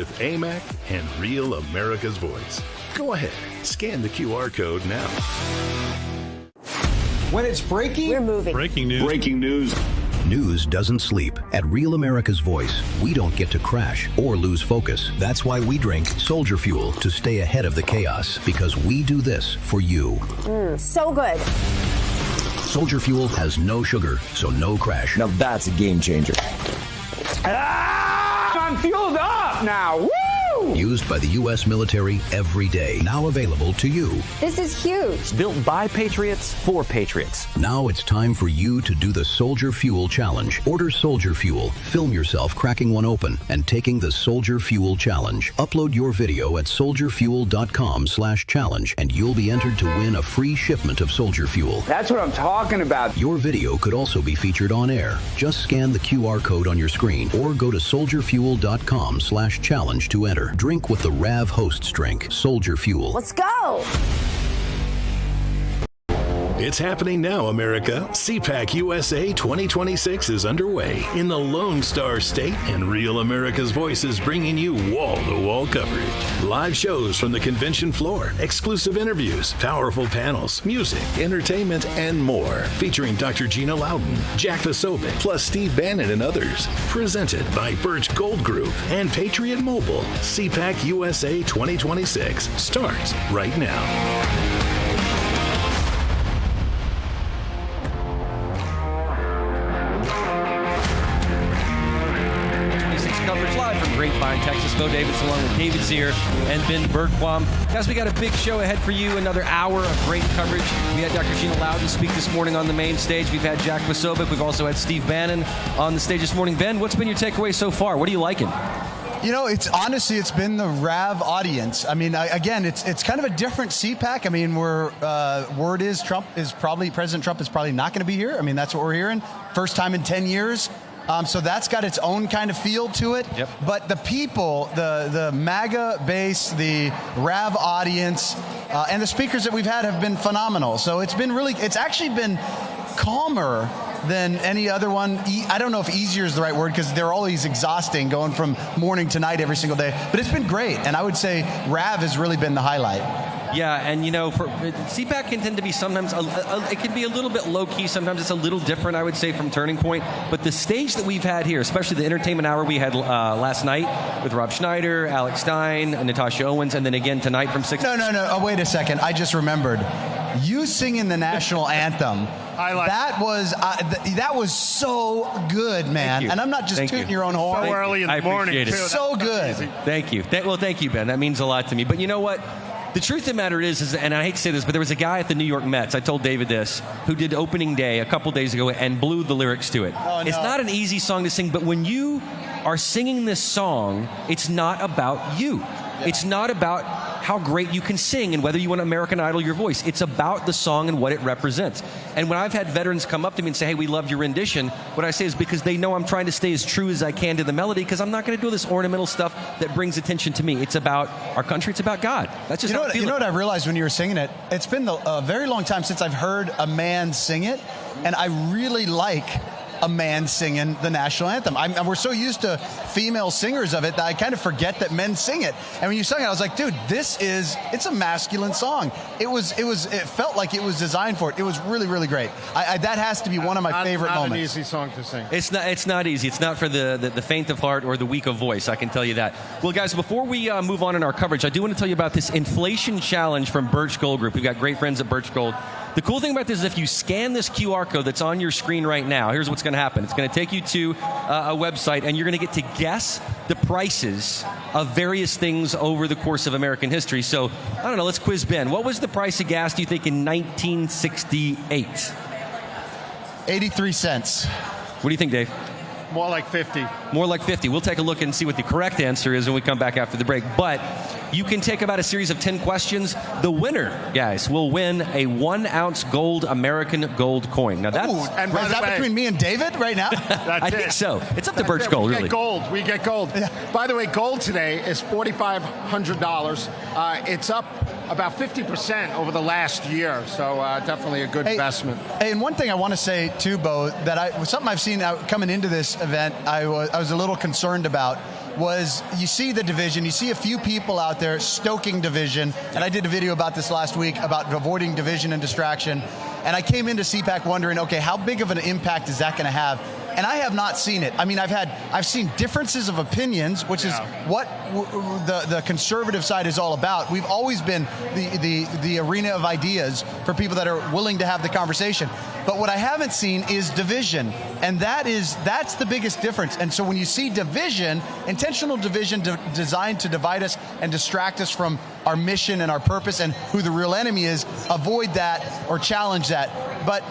with AMAC and Real America's Voice. Go ahead, scan the QR code now. When it's breaking, we're moving. Breaking news. Breaking news. News doesn't sleep. At Real America's Voice, we don't get to crash or lose focus. That's why we drink Soldier Fuel to stay ahead of the chaos, because we do this for you. So good. Soldier Fuel has no sugar, so no crash. Now that's a game changer. I'm fueled up now. Woo! Used by the U.S. military every day. Now available to you. This is huge. Built by patriots for patriots. Now it's time for you to do the Soldier Fuel Challenge. Order Soldier Fuel, film yourself cracking one open, and taking the Soldier Fuel Challenge. Upload your video at soldierfuel.com/challenge, and you'll be entered to win a free shipment of Soldier Fuel. That's what I'm talking about. Your video could also be featured on air. Just scan the QR code on your screen or go to soldierfuel.com/challenge to enter. Drink with the RAV hosts drink, Soldier Fuel. Let's go. It's happening now, America. CPAC USA 2026 is underway in the Lone Star State, and Real America's Voice is bringing you wall-to-wall coverage. Live shows from the convention floor, exclusive interviews, powerful panels, music, entertainment, and more. Featuring Dr. Gina Loudon, Jack Vasovic, plus Steve Bannon and others. Presented by Birch Gold Group and Patriot Mobile. CPAC USA 2026 starts right now. Coverage live from Grapevine, Texas. Bo Davidson along with David Zier and Ben Bergquam. Guys, we got a big show ahead for you. Another hour of great coverage. We had Dr. Gina Loudon speak this morning on the main stage. We've had Jack Vasovic. We've also had Steve Bannon on the stage this morning. Ben, what's been your takeaway so far? What are you liking? You know, it's been the RAV audience. I mean, again, it's kind of a different CPAC. I mean, word is President Trump is probably not going to be here. I mean, that's what we're hearing. First time in 10 years. So that's got its own kind of feel to it. Yep. But the people, the MAGA base, the RAV audience, and the speakers that we've had have been phenomenal. So it's actually been calmer than any other one. I don't know if easier is the right word, because they're always exhausting going from morning to night every single day. But it's been great. And I would say RAV has really been the highlight. Yeah, and you know, for CPAC can tend to be sometimes it can be a little bit low key. Sometimes it's a little different, I would say, from Turning Point. But the stage that we've had here, especially the entertainment hour we had last night with Rob Schneider, Alex Stein, and Natasha Owens, and then again tonight from 6. No. Oh, wait a second. I just remembered. You singing the national anthem. That was so good, man. And I'm not just tooting your own horn. So early in the morning, too. So good. Thank you. Well, thank you, Ben. That means a lot to me. But you know what? The truth of the matter is, and I hate to say this, but there was a guy at the New York Mets, I told David this, who did opening day a couple days ago and blew the lyrics to it. Oh, no. It's not an easy song to sing, but when you are singing this song, it's not about you. Yeah. It's not about how great you can sing and whether you want to American Idol your voice. It's about the song and what it represents. And when I've had veterans come up to me and say, hey, we loved your rendition, what I say is because they know I'm trying to stay as true as I can to the melody, because I'm not going to do this ornamental stuff that brings attention to me. It's about our country. It's about God. That's just you know what I realized when you were singing it? It's been a very long time since I've heard a man sing it, and I really like a man singing the national anthem. We're so used to female singers of it that I kind of forget that men sing it. And when you sang it, I was like, dude, it's a masculine song. It felt like it was designed for it. It was really, really great. That has to be one of my favorite moments. Not an easy song to sing. It's not easy. It's not for the faint of heart or the weak of voice, I can tell you that. Well, guys, before we move on in our coverage, I do want to tell you about this inflation challenge from Birch Gold Group. We've got great friends at Birch Gold. The cool thing about this is if you scan this QR code that's on your screen right now, here's what's going to happen. It's going to take you to a website, and you're going to get to guess the prices of various things over the course of American history. So, I don't know, let's quiz Ben. What was the price of gas, do you think, in 1968? 83 cents. What do you think, Dave? More like 50. More like 50. We'll take a look and see what the correct answer is when we come back after the break. But you can take about a series of 10 questions. The winner, guys, will win a 1-ounce gold American gold coin. Now that's... Ooh, and is that between me and David right now? I think so. It's up to Birch Gold, really. We get gold. Yeah. By the way, gold today is $4,500. It's up about 50% over the last year, so definitely a good investment. Hey, and one thing I want to say too, Bo, that something I've seen coming into this event, I was a little concerned about. was you see the division, you see a few people out there stoking division, and I did a video about this last week about avoiding division and distraction, and I came into CPAC wondering, okay, how big of an impact is that going to have? And I have not seen it. I mean, I've seen differences of opinions, which is what the conservative side is all about. We've always been the arena of ideas for people that are willing to have the conversation. But what I haven't seen is division, and that's the biggest difference. And so when you see division, intentional division designed to divide us and distract us from our mission and our purpose and who the real enemy is, avoid that or challenge that. But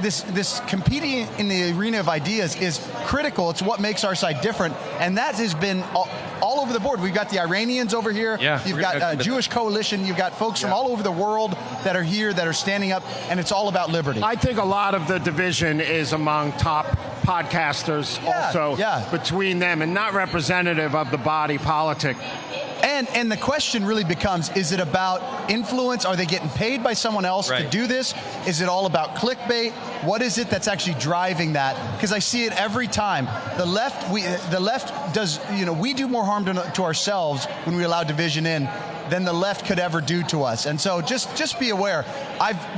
this competing in the arena of ideas is critical. It's what makes our side different, and that has been all over the board. We've got the Iranians over here. Yeah, you've got Jewish coalition. You've got folks from all over the world that are here, that are standing up, and it's all about liberty. I think a lot of the division is among top podcasters also between them, and not representative of the body politic. And the question really becomes, is it about influence? Are they getting paid by someone else to do this? Is it all about clickbait? What is it that's actually driving that? Because I see it every time. The left does, we do more harm to ourselves when we allow division in than the left could ever do to us. And so just be aware.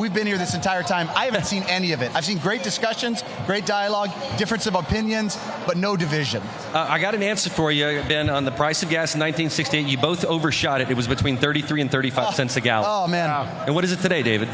We've been here this entire time. I haven't seen any of it. I've seen great discussions, great dialogue, difference of opinions, but no division. I got an answer for you, Ben, on the price of gas in 1968. You both overshot it. It was between 33 and 35 cents a gallon. Oh, man. And what is it today, David?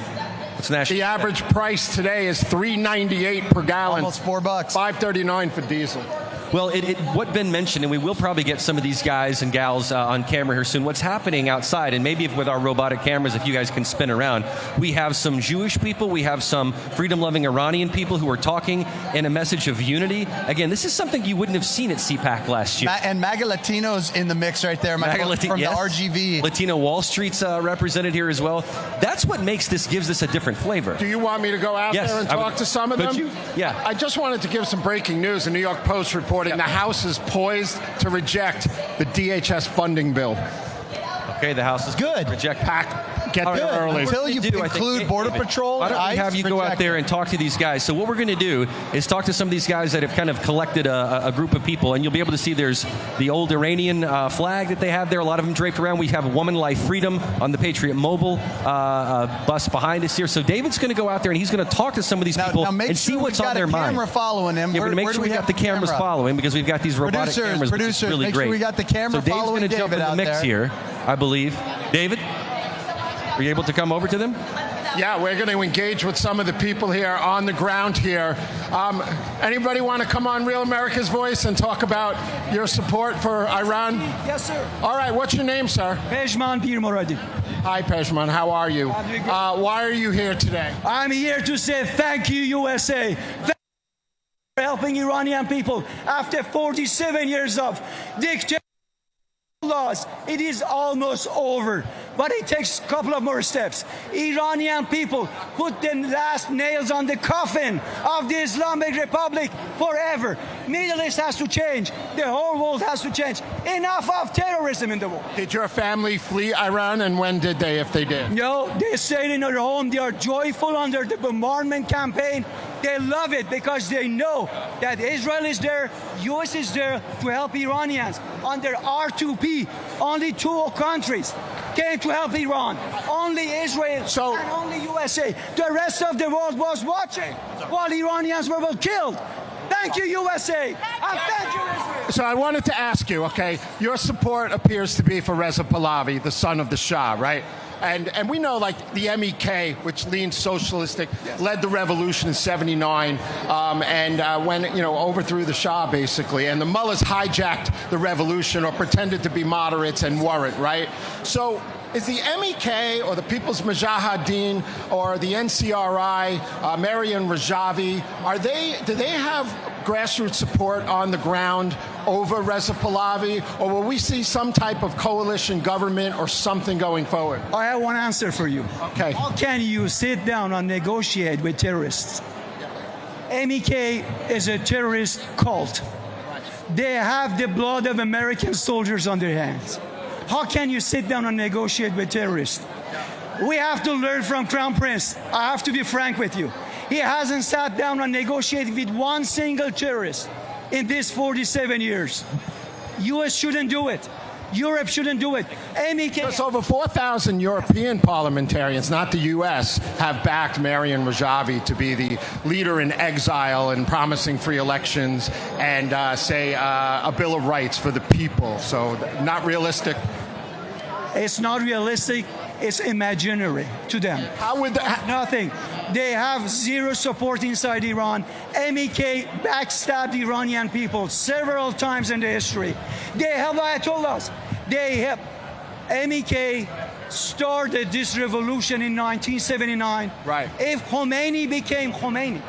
The average price today is $3.98 per gallon. Almost $4. $5.39 for diesel. Well, what Ben mentioned, and we will probably get some of these guys and gals on camera here soon, what's happening outside, and maybe with our robotic cameras, if you guys can spin around, we have some Jewish people, we have some freedom-loving Iranian people who are talking in a message of unity. Again, this is something you wouldn't have seen at CPAC last year. And MAGA Latinos in the mix right there, from the RGV. Latino Wall Street's represented here as well. That's what gives this a different flavor. Do you want me to go out there and talk to some of them? Yeah. I just wanted to give some breaking news. The New York Post reporting the House is poised to reject the DHS funding bill. Okay, the House is good. Reject PAC. Get there early. Until you include Border Patrol. Why don't we have you go out there and talk to these guys? So what we're going to do is talk to some of these guys that have kind of collected a group of people, and you'll be able to see there's the old Iranian flag that they have there, a lot of them draped around. We have Woman Life Freedom on the Patriot Mobile bus behind us here. So David's going to go out there and he's going to talk to some of these people and see what's on their mind. Camera following him. Yeah, we're going to make sure we got the cameras following, because we've got these robotic cameras, which is really make great. Sure we got the camera following David's going to jump in the mix here, I believe. David? Are you able to come over to them? Yeah, we're going to engage with some of the people here on the ground here. Anybody want to come on Real America's Voice and talk about your support for Iran? Yes, sir. All right, what's your name, sir? Pejman Pir Moradi. Hi, Pejman. How are you? Why are you here today? I'm here to say thank you, USA. Thank you for helping Iranian people after 47 years of dictatorship. Laws. It is almost over, but it takes a couple of more steps. Iranian people put the last nails on the coffin of the Islamic Republic forever. Middle East has to change. The whole world has to change. Enough of terrorism in the world. Did your family flee Iran, and when did they, if they did? No, they stayed in their home. They are joyful under the bombardment campaign. They love it because they know that Israel is there, US is there to help Iranians. Under R2P, only 2 countries came to help Iran. Only Israel and only USA. The rest of the world was watching while Iranians were killed. Thank you, USA, and thank you, Israel. So I wanted to ask you, okay, your support appears to be for Reza Pahlavi, the son of the Shah, right? And we know, like, the MEK, which leans socialistic, led the revolution in '79, and when, overthrew the Shah, basically. And the mullahs hijacked the revolution, or pretended to be moderates and weren't, right? So is the MEK or the People's Mujahideen or the NCRI, Mariam Rajavi, do they have grassroots support on the ground over Reza Pahlavi, or will we see some type of coalition government or something going forward? I have one answer for you. Okay. How can you sit down and negotiate with terrorists? MEK is a terrorist cult. They have the blood of American soldiers on their hands. How can you sit down and negotiate with terrorists? We have to learn from Crown Prince. I have to be frank with you. He hasn't sat down and negotiated with one single terrorist in these 47 years. U.S. shouldn't do it. Europe shouldn't do it. Because over 4,000 European parliamentarians, not the U.S., have backed Mariam Rajavi to be the leader in exile and promising free elections and, a Bill of Rights for the people. So not realistic. It's not realistic. It's imaginary to them. How would that? Nothing. They have zero support inside Iran. MEK backstabbed the Iranian people several times in the history. They have Ayatollahs. MEK started this revolution in 1979. Right. If Khomeini became Khomeini,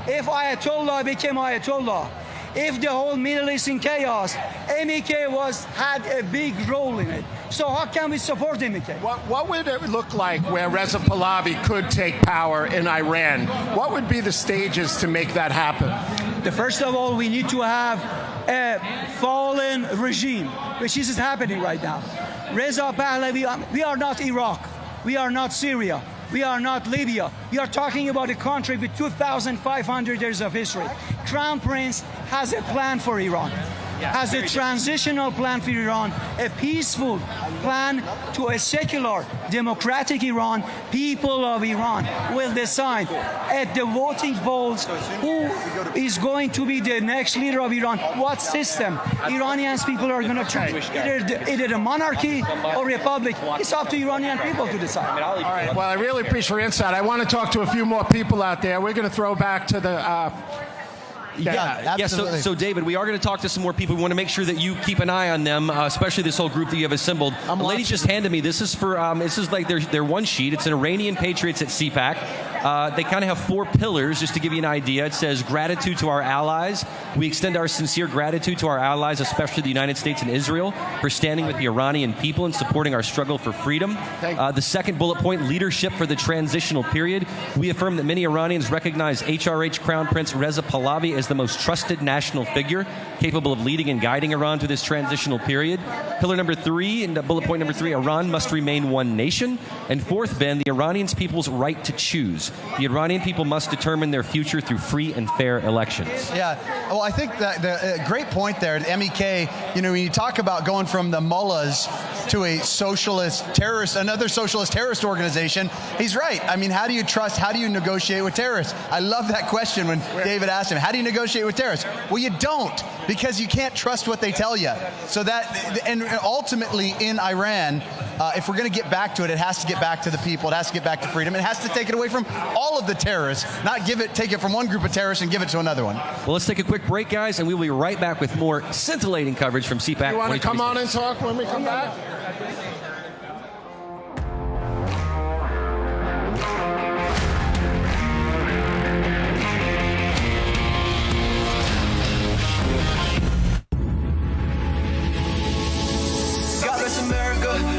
if Ayatollah became Ayatollah, if the whole Middle East in chaos, MEK had a big role in it. So how can we support MEK? What would it look like where Reza Pahlavi could take power in Iran? What would be the stages to make that happen? First of all, we need to have a fallen regime, which is happening right now. Reza Pahlavi, we are not Iraq. We are not Syria. We are not Libya. We are talking about a country with 2,500 years of history. Crown Prince has a plan for Iran, has a transitional plan for Iran, a peaceful plan to a secular, democratic Iran. People of Iran will decide at the voting polls who is going to be the next leader of Iran, what system Iranians people are going to choose, either a monarchy or republic. It's up to Iranian people to decide. All right, well, I really appreciate your insight. I want to talk to a few more people out there. We're going to throw back to the... So David, we are going to talk to some more people. We want to make sure that you keep an eye on them, especially this whole group that you have assembled. The lady just handed me. This is for. This is like their one sheet. It's an Iranian patriots at CPAC. They kind of have 4 pillars, just to give you an idea. It says gratitude to our allies. We extend our sincere gratitude to our allies, especially the United States and Israel, for standing with the Iranian people and supporting our struggle for freedom. The second bullet point, leadership for the transitional period. We affirm that many Iranians recognize HRH Crown Prince Reza Pahlavi as the most trusted national figure capable of leading and guiding Iran through this transitional period. Pillar number 3, and bullet point number 3, Iran must remain one nation. And fourth, Ben, the Iranian people's right to choose. The Iranian people must determine their future through free and fair elections. Yeah, well, I think that the great point there, MEK, when you talk about going from the mullahs to a socialist terrorist, another socialist terrorist organization, he's right. I mean, how do you trust, how do you negotiate with terrorists? I love that question when David asked him, how do you negotiate with terrorists? Well, you don't, because you can't trust what they tell you. So that, and ultimately in Iran, if we're going to get back to it, it has to get back to the people. It has to get back to freedom. It has to take it away from all of the terrorists, not take it from one group of terrorists and give it to another one. Well, let's take a quick break, guys, and we'll be right back with more scintillating coverage from CPAC. You want to come on and talk when we come back?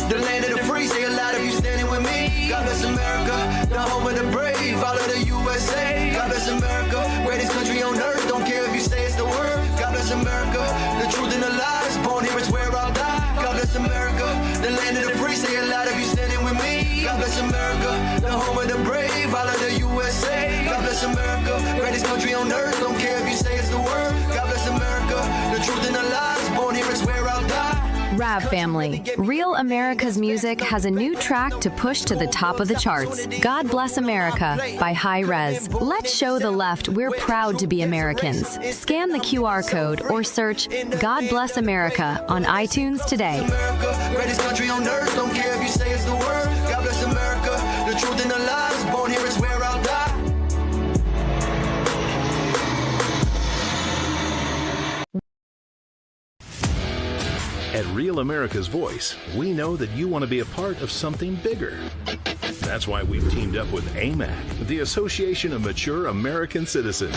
The land of the free, say a lot of you standing with me. God bless America, the home of the brave, all of the USA. God bless America, greatest country on earth, don't care if you say it's the word. God bless America, the truth and the lies, born here is where I'll die. God bless America, the land of the free, say a lot of you standing with me. God bless America, the home of the brave, all of the USA. God bless America, greatest country on earth, don't care if you say it's the word. God bless America, the truth and the lies, born here is where I'll die. Rab family, Real America's Music has a new track to push to the top of the charts. God Bless America by High Res. Let's show the left we're proud to be Americans. Scan the QR code or search God Bless America on iTunes today. Greatest country on earth, don't care if you say it's the word. God bless America, the truth and the lies, born here is where I'll die. At Real America's Voice, we know that you want to be a part of something bigger. That's why we've teamed up with AMAC, the Association of Mature American Citizens,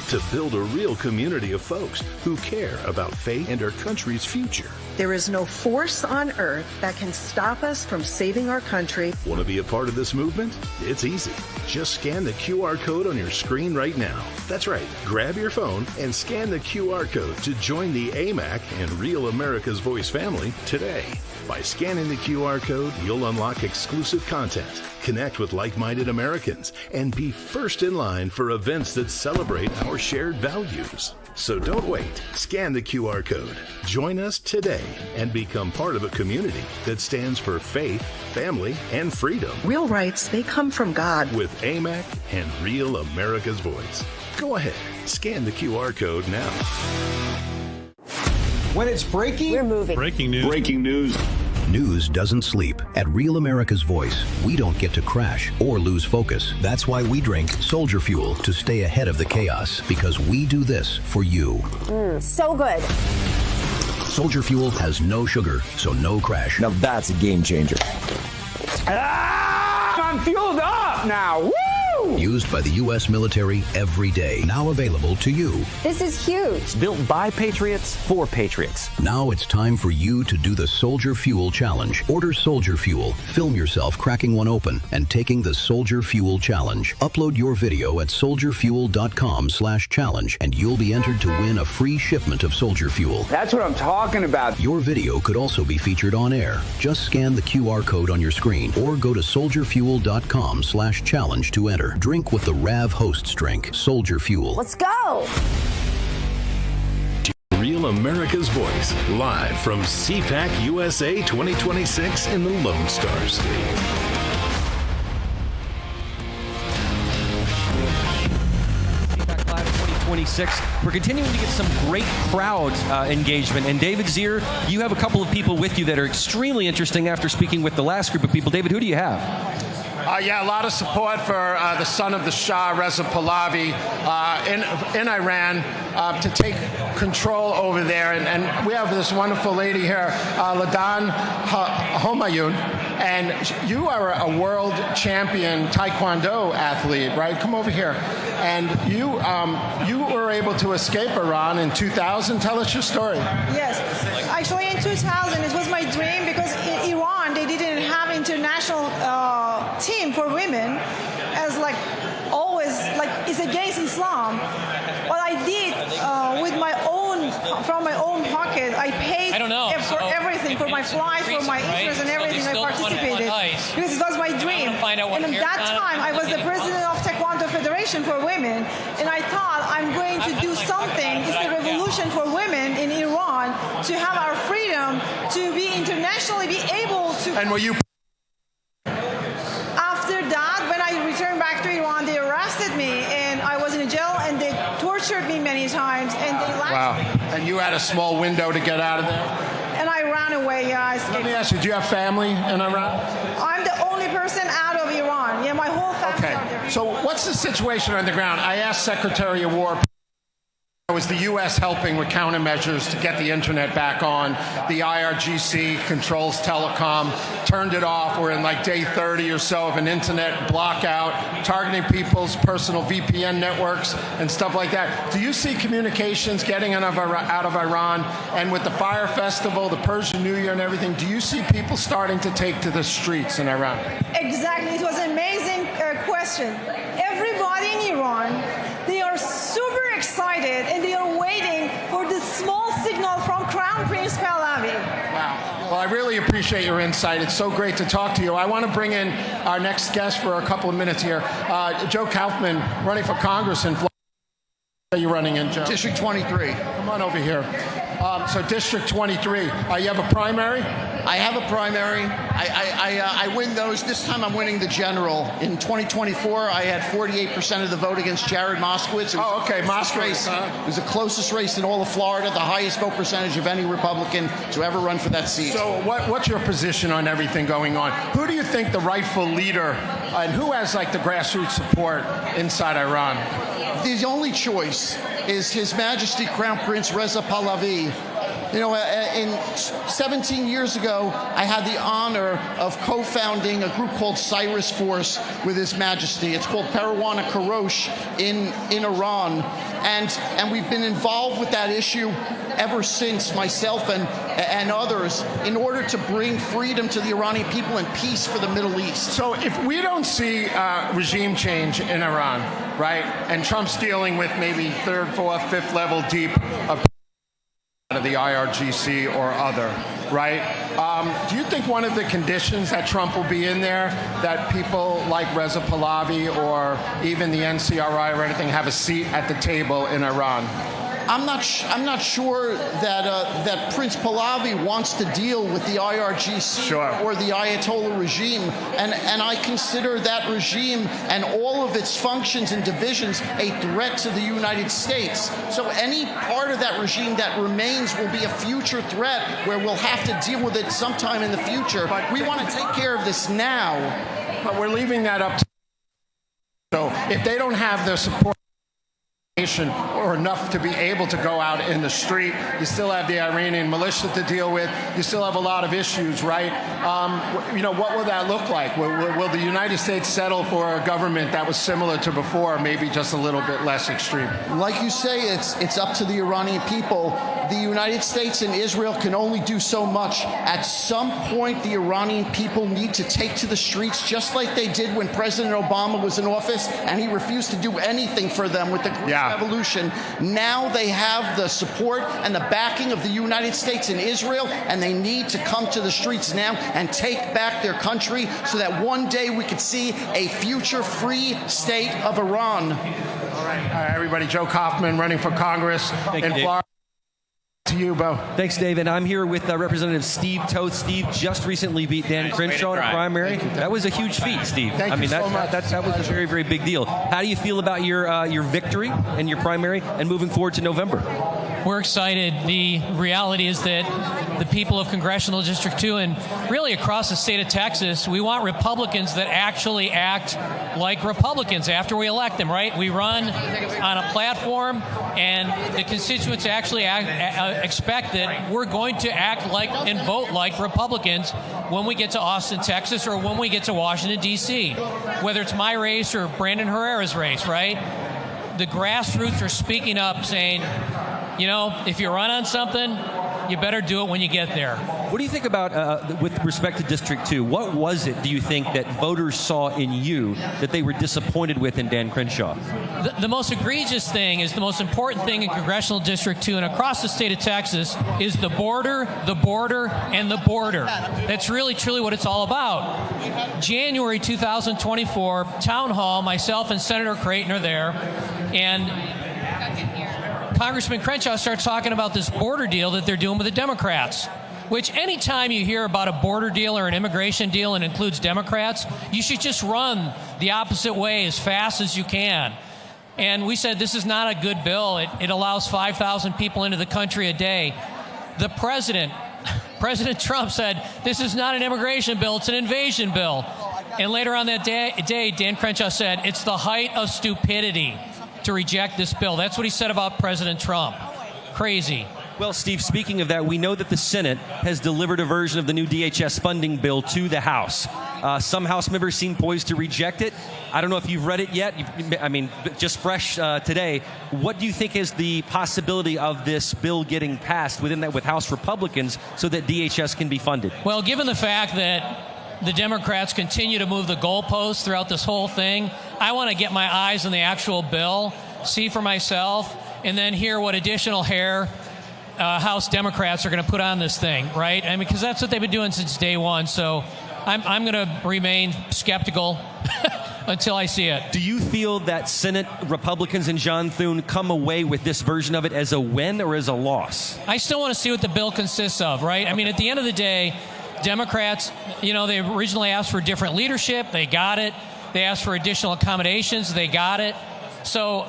to build a real community of folks who care about faith and our country's future. There is no force on earth that can stop us from saving our country. Want to be a part of this movement? It's easy. Just scan the QR code on your screen right now. That's right. Grab your phone and scan the QR code to join the AMAC and Real America's Voice family today. By scanning the QR code, you'll unlock exclusive content, connect with like-minded Americans, and be first in line for events that celebrate our shared values. So don't wait. Scan the QR code. Join us today and become part of a community that stands for faith, family, and freedom. Real rights, they come from God. With AMAC and Real America's Voice. Go ahead, scan the QR code now. When it's breaking, We're moving. Breaking news. Breaking news. News doesn't sleep. At Real America's Voice, we don't get to crash or lose focus. That's why we drink Soldier Fuel to stay ahead of the chaos, because we do this for you. So good. Soldier Fuel has no sugar, so no crash. Now that's a game changer. I'm fueled up now. Woo! Used by the U.S. military every day. Now available to you. This is huge. Built by patriots for patriots. Now it's time for you to do the Soldier Fuel Challenge. Order Soldier Fuel, film yourself cracking one open, and taking the Soldier Fuel Challenge. Upload your video at soldierfuel.com/challenge, and you'll be entered to win a free shipment of Soldier Fuel. That's what I'm talking about. Your video could also be featured on air. Just scan the QR code on your screen or go to soldierfuel.com/challenge to enter. Drink what the RAV hosts drink. Soldier Fuel. Let's go. Real America's Voice, live from CPAC USA 2026 in the Lone Star State. CPAC Live 2026. We're continuing to get some great crowd engagement. And David Zier, you have a couple of people with you that are extremely interesting after speaking with the last group of people. David, who do you have? Yeah, a lot of support for the son of the Shah, Reza Pahlavi, in Iran to take control over there. And we have this wonderful lady here, Ladan Homayun. And you are a world champion Taekwondo athlete, right? Come over here. And you were able to escape Iran in 2000. Tell us your story. Yes. Actually, in 2000, it was my dream because in Iran, they didn't have international team for women, as like always, like it's against Islam. What I did with my own, from my own pocket, I paid for everything, for my flight, for my interest and everything. I participated because it was my dream. And at that time, I was the president of Taekwondo Federation for Women, and I thought I'm going to do something. It's a revolution for women in Iran to have our freedom, to be internationally be able to. And were you? After that, when I returned back to Iran, they arrested me, and I was in jail, and they tortured me many times, and they lashed. Wow. And you had a small window to get out of there? And I ran away, yeah. Let me ask you, do you have family in Iran? I'm the only person out of Iran. Yeah, my whole family out there. So what's the situation on the ground? I asked Secretary of War, was the U.S. helping with countermeasures to get the internet back on? The IRGC controls telecom, turned it off. We're in like day 30 or so of an internet blockout, targeting people's personal VPN networks and stuff like that. Do you see communications getting out of Iran? And with the Fire Festival, the Persian New Year and everything, do you see people starting to take to the streets in Iran? Exactly. It was an amazing question. Everybody in Iran, they are super excited, and they are waiting for the small signal from Crown Prince Pahlavi. Wow. Well, I really appreciate your insight. It's so great to talk to you. I want to bring in our next guest for a couple of minutes here. Joe Kaufman, running for Congress in Florida. Where are you running in, Joe? District 23. Come on over here. So District 23, you have a primary? I have a primary. I win those. This time I'm winning the general. In 2024, I had 48% of the vote against Jared Moskowitz. Moskowitz. It was the closest race in all of Florida, the highest vote percentage of any Republican to ever run for that seat. So what's your position on everything going on? Who do you think the rightful leader, and who has like the grassroots support inside Iran? The only choice is His Majesty Crown Prince Reza Pahlavi. You know, 17 years ago, I had the honor of co-founding a group called Cyrus Force with His Majesty. It's called Parawana Karosh in Iran. And we've been involved with that issue ever since, myself and others, in order to bring freedom to the Iranian people and peace for the Middle East. So if we don't see regime change in Iran, right, and Trump's dealing with maybe third, fourth, fifth level deep of the IRGC or other, right? Do you think one of the conditions that Trump will be in there, that people like Reza Pahlavi or even the NCRI or anything have a seat at the table in Iran? I'm not sure that Prince Pahlavi wants to deal with the IRGC or the Ayatollah regime, and I consider that regime and all of its functions and divisions a threat to the United States. So any part of that regime that remains will be a future threat where we'll have to deal with it sometime in the future. But we want to take care of this now. But we're leaving that up to. So if they don't have the support or enough to be able to go out in the street, you still have the Iranian militia to deal with. You still have a lot of issues, right? What will that look like? Will the United States settle for a government that was similar to before, maybe just a little bit less extreme? Like you say, it's up to the Iranian people. The United States and Israel can only do so much. At some point, the Iranian people need to take to the streets, just like they did when President Obama was in office, and he refused to do anything for them with the revolution. Now they have the support and the backing of the United States and Israel, and they need to come to the streets now and take back their country so that one day we could see a future free state of Iran. All right, everybody. Joe Kaufman running for Congress in Florida. To you, Bo. Thanks, Dave. And I'm here with Representative Steve Toth. Steve just recently beat Dan Crenshaw in a primary. That was a huge feat, Steve. Thank you so much. That was a very, very big deal. How do you feel about your victory and your primary and moving forward to November? We're excited. The reality is that the people of Congressional District 2 and really across the state of Texas, we want Republicans that actually act like Republicans after we elect them, right? We run on a platform, and the constituents actually expect that we're going to act like and vote like Republicans when we get to Austin, Texas, or when we get to Washington, D.C., whether it's my race or Brandon Herrera's race, right? The grassroots are speaking up saying, if you run on something, you better do it when you get there. What do you think about, with respect to District 2, what was it, do you think, that voters saw in you that they were disappointed with in Dan Crenshaw? The most egregious thing is the most important thing in Congressional District 2 and across the state of Texas is the border, and the border. That's really, truly what it's all about. January 2024, Town Hall, myself and Senator Creighton are there, and Congressman Crenshaw starts talking about this border deal that they're doing with the Democrats, which anytime you hear about a border deal or an immigration deal and includes Democrats, you should just run the opposite way as fast as you can. And we said this is not a good bill. It allows 5,000 people into the country a day. The President Trump said this is not an immigration bill, it's an invasion bill. And later on that day, Dan Crenshaw said it's the height of stupidity to reject this bill. That's what he said about President Trump. Crazy. Well, Steve, speaking of that, we know that the Senate has delivered a version of the new DHS funding bill to the House. Some House members seem poised to reject it. I don't know if you've read it yet. Just fresh today. What do you think is the possibility of this bill getting passed within that with House Republicans so that DHS can be funded? Well, given the fact that the Democrats continue to move the goalposts throughout this whole thing, I want to get my eyes on the actual bill, see for myself, and then hear what additional hair House Democrats are going to put on this thing, right? Because that's what they've been doing since day one. So I'm going to remain skeptical until I see it. Do you feel that Senate Republicans and John Thune come away with this version of it as a win or as a loss? I still want to see what the bill consists of, right? At the end of the day, Democrats, they originally asked for different leadership. They got it. They asked for additional accommodations. They got it. So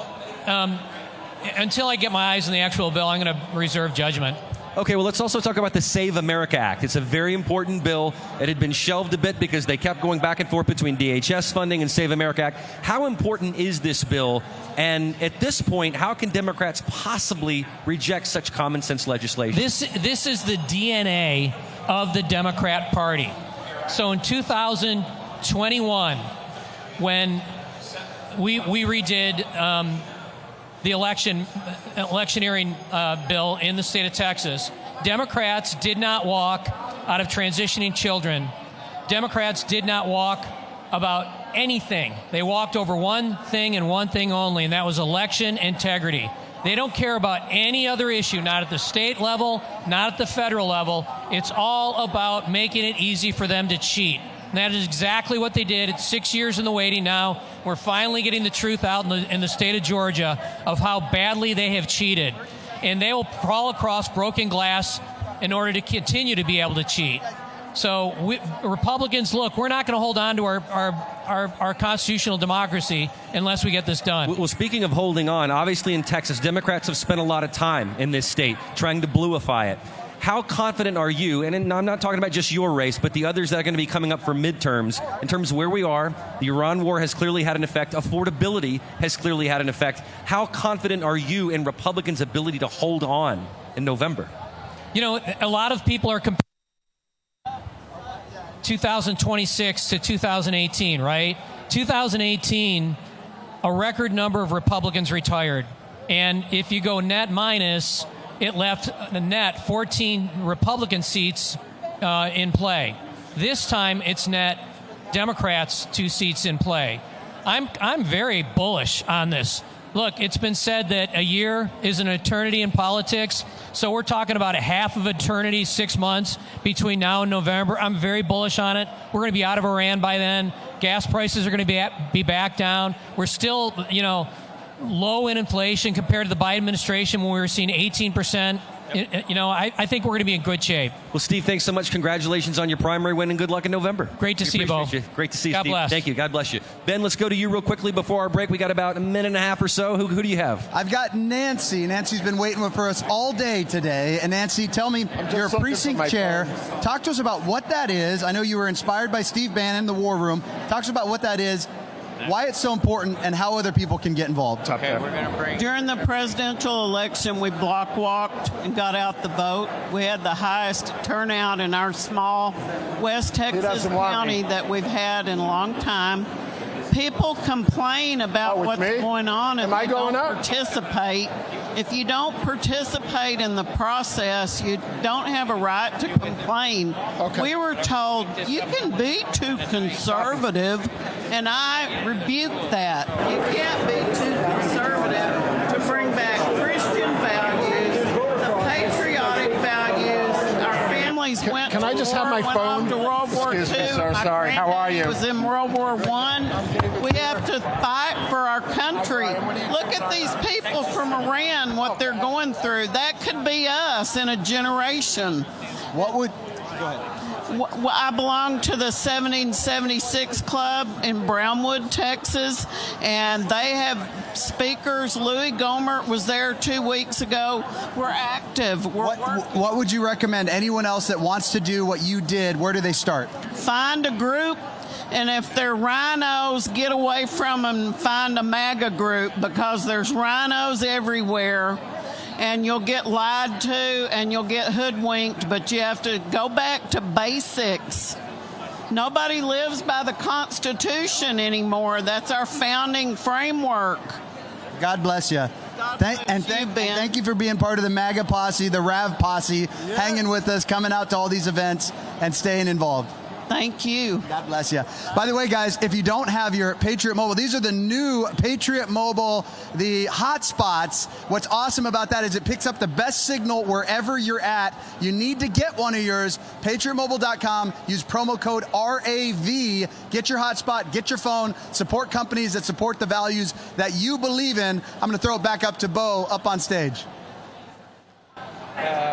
until I get my eyes on the actual bill, I'm going to reserve judgment. Okay, well, let's also talk about the Save America Act. It's a very important bill. It had been shelved a bit because they kept going back and forth between DHS funding and Save America Act. How important is this bill? And at this point, how can Democrats possibly reject such common sense legislation? This is the DNA of the Democrat Party. So in 2021, when we redid the electioneering bill in the state of Texas, Democrats did not walk out of transitioning children. Democrats did not walk about anything. They walked over one thing and one thing only, and that was election integrity. They don't care about any other issue, not at the state level, not at the federal level. It's all about making it easy for them to cheat. And that is exactly what they did. It's 6 years in the waiting now. We're finally getting the truth out in the state of Georgia of how badly they have cheated. and they will crawl across broken glass in order to continue to be able to cheat. So Republicans, look, we're not going to hold on to our constitutional democracy unless we get this done. Well, speaking of holding on, obviously in Texas, Democrats have spent a lot of time in this state trying to bluify it. How confident are you, and I'm not talking about just your race, but the others that are going to be coming up for midterms, in terms of where we are? The Iran war has clearly had an effect. Affordability has clearly had an effect. How confident are you in Republicans' ability to hold on in November? You know, a lot of people are comparing 2026 to 2018, right? 2018, a record number of Republicans retired. And if you go net minus, it left a net 14 Republican seats in play. This time, it's net Democrats 2 seats in play. I'm very bullish on this. Look, it's been said that a year is an eternity in politics, so we're talking about a half of eternity, 6 months between now and November. I'm very bullish on it. We're going to be out of Iran by then. Gas prices are going to be back down. We're still, low in inflation compared to the Biden administration when we were seeing 18%. I think we're going to be in good shape. Well, Steve, thanks so much. Congratulations on your primary win and good luck in November. Great to see you both. Great to see you, God Steve. bless. Thank you. God bless you. Ben, let's go to you real quickly before our break. We got about a minute and a half or so. Who do you have? I've got Nancy. Nancy's been waiting for us all day today. And Nancy, tell me, you're a precinct chair. Talk to us about what that is. I know you were inspired by Steve Bannon, the War Room. Talk to us about what that is, why it's so important, and how other people can get involved. Okay, during the presidential election, we block walked and got out the vote. We had the highest turnout in our small West Texas county that we've had in a long time. People complain about what's going on and they don't participate. If you don't participate in the process, you don't have a right to complain. Okay. We were told you can be too conservative, and I rebuke that. You can't be too conservative to bring back Christian values, the patriotic values. Our families went to war, went home to World War II. Sorry. How are you? Was in World War I. We have to fight for our country. Look at these people from Iran, what they're going through. That could be us in a generation. What would... Go ahead. I belong to the 1776 Club in Brownwood, Texas, and they have speakers. Louis Gohmert was there 2 weeks ago. We're active. What would you recommend? Anyone else that wants to do what you did, where do they start? Find a group. And if they're rhinos, get away from them and find a MAGA group, because there's rhinos everywhere. And you'll get lied to and you'll get hoodwinked, but you have to go back to basics. Nobody lives by the Constitution anymore. That's our founding framework. God bless you. Thank you for being part of the MAGA posse, the RAV posse, hanging with us, coming out to all these events and staying involved. Thank you. God bless you. By the way, guys, if you don't have your Patriot Mobile, these are the new Patriot Mobile, the hotspots. What's awesome about that is it picks up the best signal wherever you're at. You need to get one of yours. PatriotMobile.com. Use promo code RAV. Get your hotspot. Get your phone. Support companies that support the values that you believe in. I'm going to throw it back up to Bo up on stage.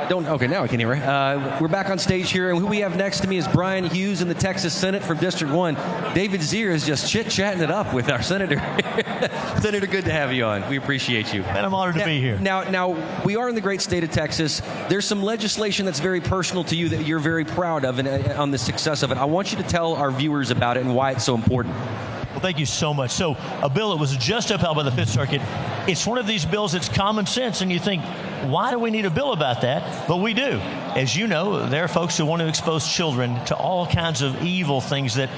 Okay, now I can hear her. We're back on stage here, and who we have next to me is Brian Hughes in the Texas Senate from District 1. David Zier is just chit-chatting it up with our senator. Senator, good to have you on. We appreciate you. And I'm honored to be here. Now, we are in the great state of Texas. There's some legislation that's very personal to you that you're very proud of and on the success of it. I want you to tell our viewers about it and why it's so important. Well, thank you so much. So, a bill that was just upheld by the Fifth Circuit, it's one of these bills that's common sense, and you think, why do we need a bill about that? But we do. As you know, there are folks who want to expose children to all kinds of evil things that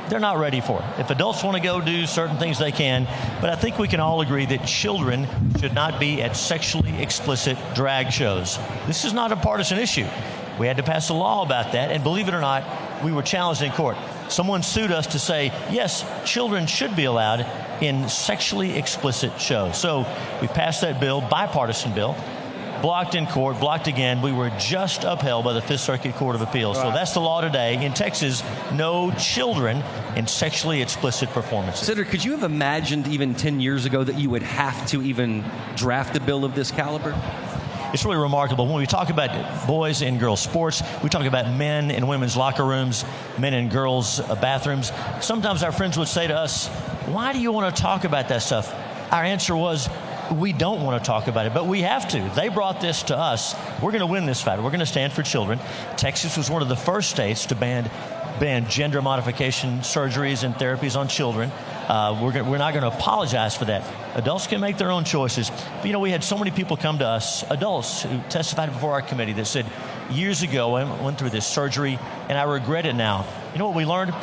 they're not ready for. If adults want to go do certain things, they can. But I think we can all agree that children should not be at sexually explicit drag shows. This is not a partisan issue. We had to pass a law about that, and believe it or not, we were challenged in court. Someone sued us to say, yes, children should be allowed in sexually explicit shows. So we passed that bill, bipartisan bill, blocked in court, blocked again. We were just upheld by the Fifth Circuit Court of Appeals. Right. So that's the law today. In Texas, no children in sexually explicit performances. Senator, could you have imagined even 10 years ago that you would have to even draft a bill of this caliber? it's really remarkable. When we talk about boys and girls sports, we talk about men and women's locker rooms, men and girls bathrooms. Sometimes our friends would say to us, why do you want to talk about that stuff? Our answer was, we don't want to talk about it, but we have to. They brought this to us. We're going to win this fight. We're going to stand for children. Texas was one of the first states to ban gender modification surgeries and therapies on children. We're not going to apologize for that. Adults can make their own choices. But, we had so many people come to us, adults who testified before our committee, that said, years ago, I went through this surgery, and I regret it now. You know what we learned?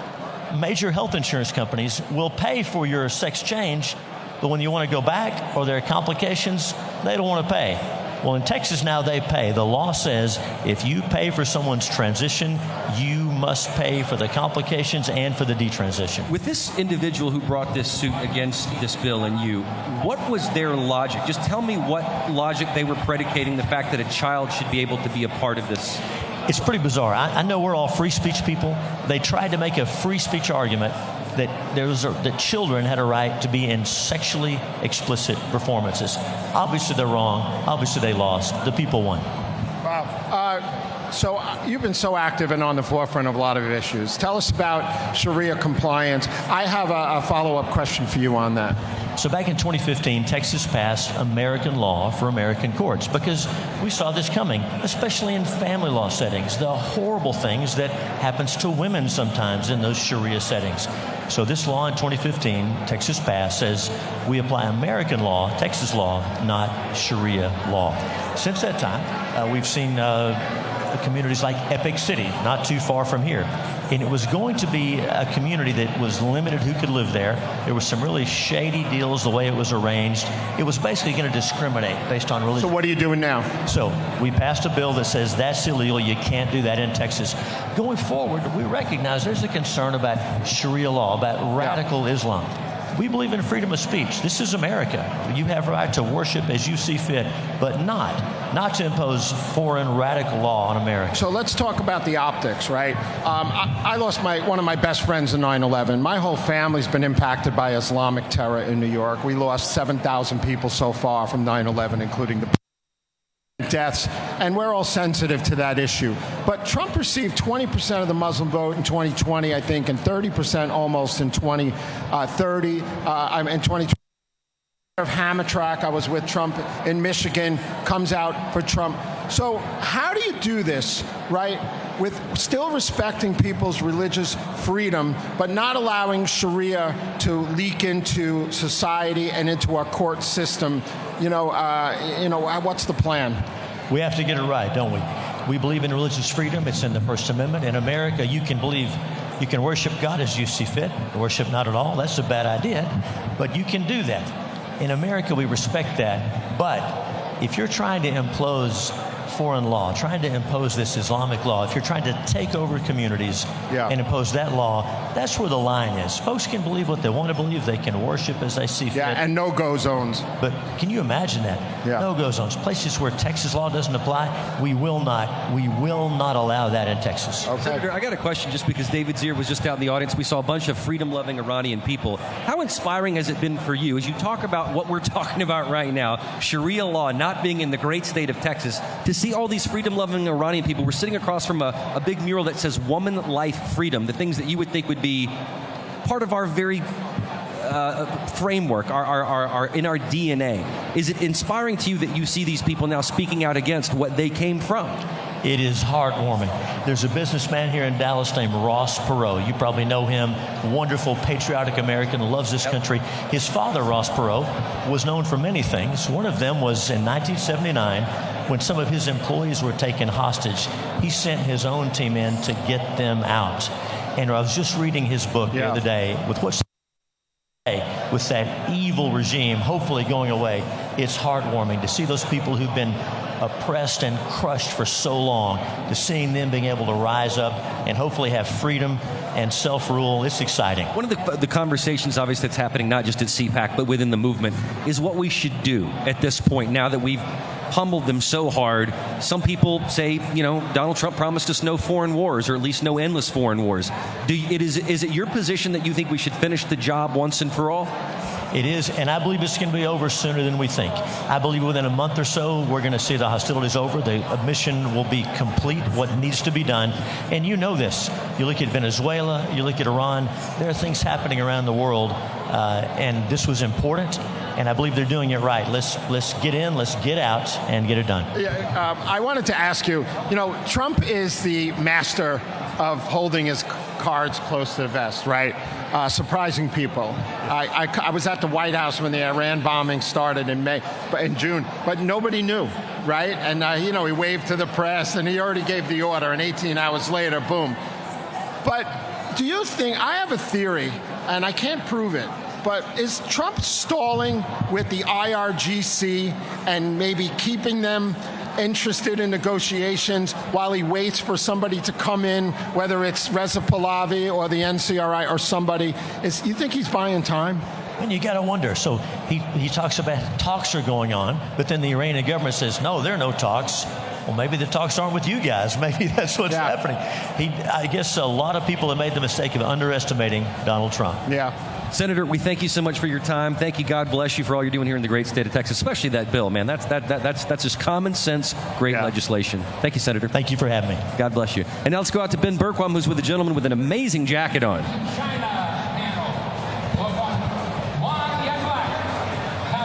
Major health insurance companies will pay for your sex change, but when you want to go back or there are complications, they don't want to pay. Well, in Texas now, they pay. The law says if you pay for someone's transition, you must pay for the complications and for the detransition. With this individual who brought this suit against this bill and you, what was their logic? Just tell me what logic they were predicating the fact that a child should be able to be a part of this. It's pretty bizarre. I know we're all free speech people. They tried to make a free speech argument that children had a right to be in sexually explicit performances. Obviously, they're wrong. Obviously, they lost. The people won. Wow. So you've been so active and on the forefront of a lot of issues. Tell us about Sharia compliance. I have a follow-up question for you on that. So back in 2015, Texas passed American law for American courts because we saw this coming, especially in family law settings, the horrible things that happens to women sometimes in those Sharia settings. So this law in 2015, Texas passed, says we apply American law, Texas law, not Sharia law. Since that time, we've seen communities like Epic City, not too far from here. And it was going to be a community that was limited who could live there. There were some really shady deals the way it was arranged. It was basically going to discriminate based on religion. So what are you doing now? So we passed a bill that says that's illegal. You can't do that in Texas. Going forward, we recognize there's a concern about Sharia law, about radical Islam. We believe in freedom of speech. This is America. You have a right to worship as you see fit, but not to impose foreign radical law on America. So let's talk about the optics, right? I lost one of my best friends in 9/11. My whole family's been impacted by Islamic terror in New York. We lost 7,000 people so far from 9/11, including the deaths, and we're all sensitive to that issue. But Trump received 20% of the Muslim vote in 2020, I think, and 30% almost in 2030. In 2020, of Hamtramck, I was with Trump in Michigan, comes out for Trump. So how do you do this, right, with still respecting people's religious freedom, but not allowing Sharia to leak into society and into our court system? What's the plan? We have to get it right, don't we? We believe in religious freedom. It's in the First Amendment. In America, you can worship God as you see fit. Worship not at all. That's a bad idea. But you can do that. In America, we respect that. But if you're trying to impose foreign law, trying to impose this Islamic law, if you're trying to take over communities and impose that law, that's where the line is. Folks can believe what they want to believe. They can worship as they see fit. Yeah, and no-go zones. But can you imagine that? Yeah. No-go zones. Places where Texas law doesn't apply, we will not allow that in Texas. Okay. Senator, I got a question just because David Zier was just out in the audience. We saw a bunch of freedom-loving Iranian people. How inspiring has it been for you as you talk about what we're talking about right now, Sharia law not being in the great state of Texas, to see all these freedom-loving Iranian people? We're sitting across from a big mural that says woman, life, freedom, the things that you would think would be part of our very framework, our in our DNA. Is it inspiring to you that you see these people now speaking out against what they came from? It is heartwarming. There's a businessman here in Dallas named Ross Perot. You probably know him. Wonderful, patriotic American, loves this country. His father, Ross Perot, was known for many things. One of them was in 1979, when some of his employees were taken hostage. He sent his own team in to get them out. And I was just reading his book the other day with that evil regime hopefully going away. It's heartwarming to see those people who've been oppressed and crushed for so long, to seeing them being able to rise up and hopefully have freedom and self-rule. It's exciting. One of the conversations, obviously, that's happening not just at CPAC, but within the movement, is what we should do at this point, now that we've pummeled them so hard. Some people say, Donald Trump promised us no foreign wars, or at least no endless foreign wars. Is it your position that you think we should finish the job once and for all? It is, and I believe it's going to be over sooner than we think. I believe within a month or so, we're going to see the hostilities over. The mission will be complete, what needs to be done. And you know this. You look at Venezuela, you look at Iran, there are things happening around the world, and this was important. And I believe they're doing it right. Let's get in, let's get out, and get it done. Yeah, I wanted to ask you, Trump is the master of holding his cards close to the vest, right? Surprising people. I was at the White House when the Iran bombing started in June, but nobody knew, right? And, he waved to the press, and he already gave the order, and 18 hours later, boom. But do you think, I have a theory, and I can't prove it, but is Trump stalling with the IRGC and maybe keeping them interested in negotiations while he waits for somebody to come in, whether it's Reza Pahlavi or the NCRI or somebody? You think he's buying time? And you got to wonder. So he talks about talks are going on, but then the Iranian government says, no, there are no talks. Well, maybe the talks aren't with you guys. Maybe that's what's happening. I guess a lot of people have made the mistake of underestimating Donald Trump. Yeah. Senator, we thank you so much for your time. Thank you. God bless you for all you're doing here in the great state of Texas, especially that bill, man. That's just common sense, great legislation. Thank you, Senator. Thank you for having me. God bless you. And now let's go out to Ben Bergquam, who's with a gentleman with an amazing jacket on.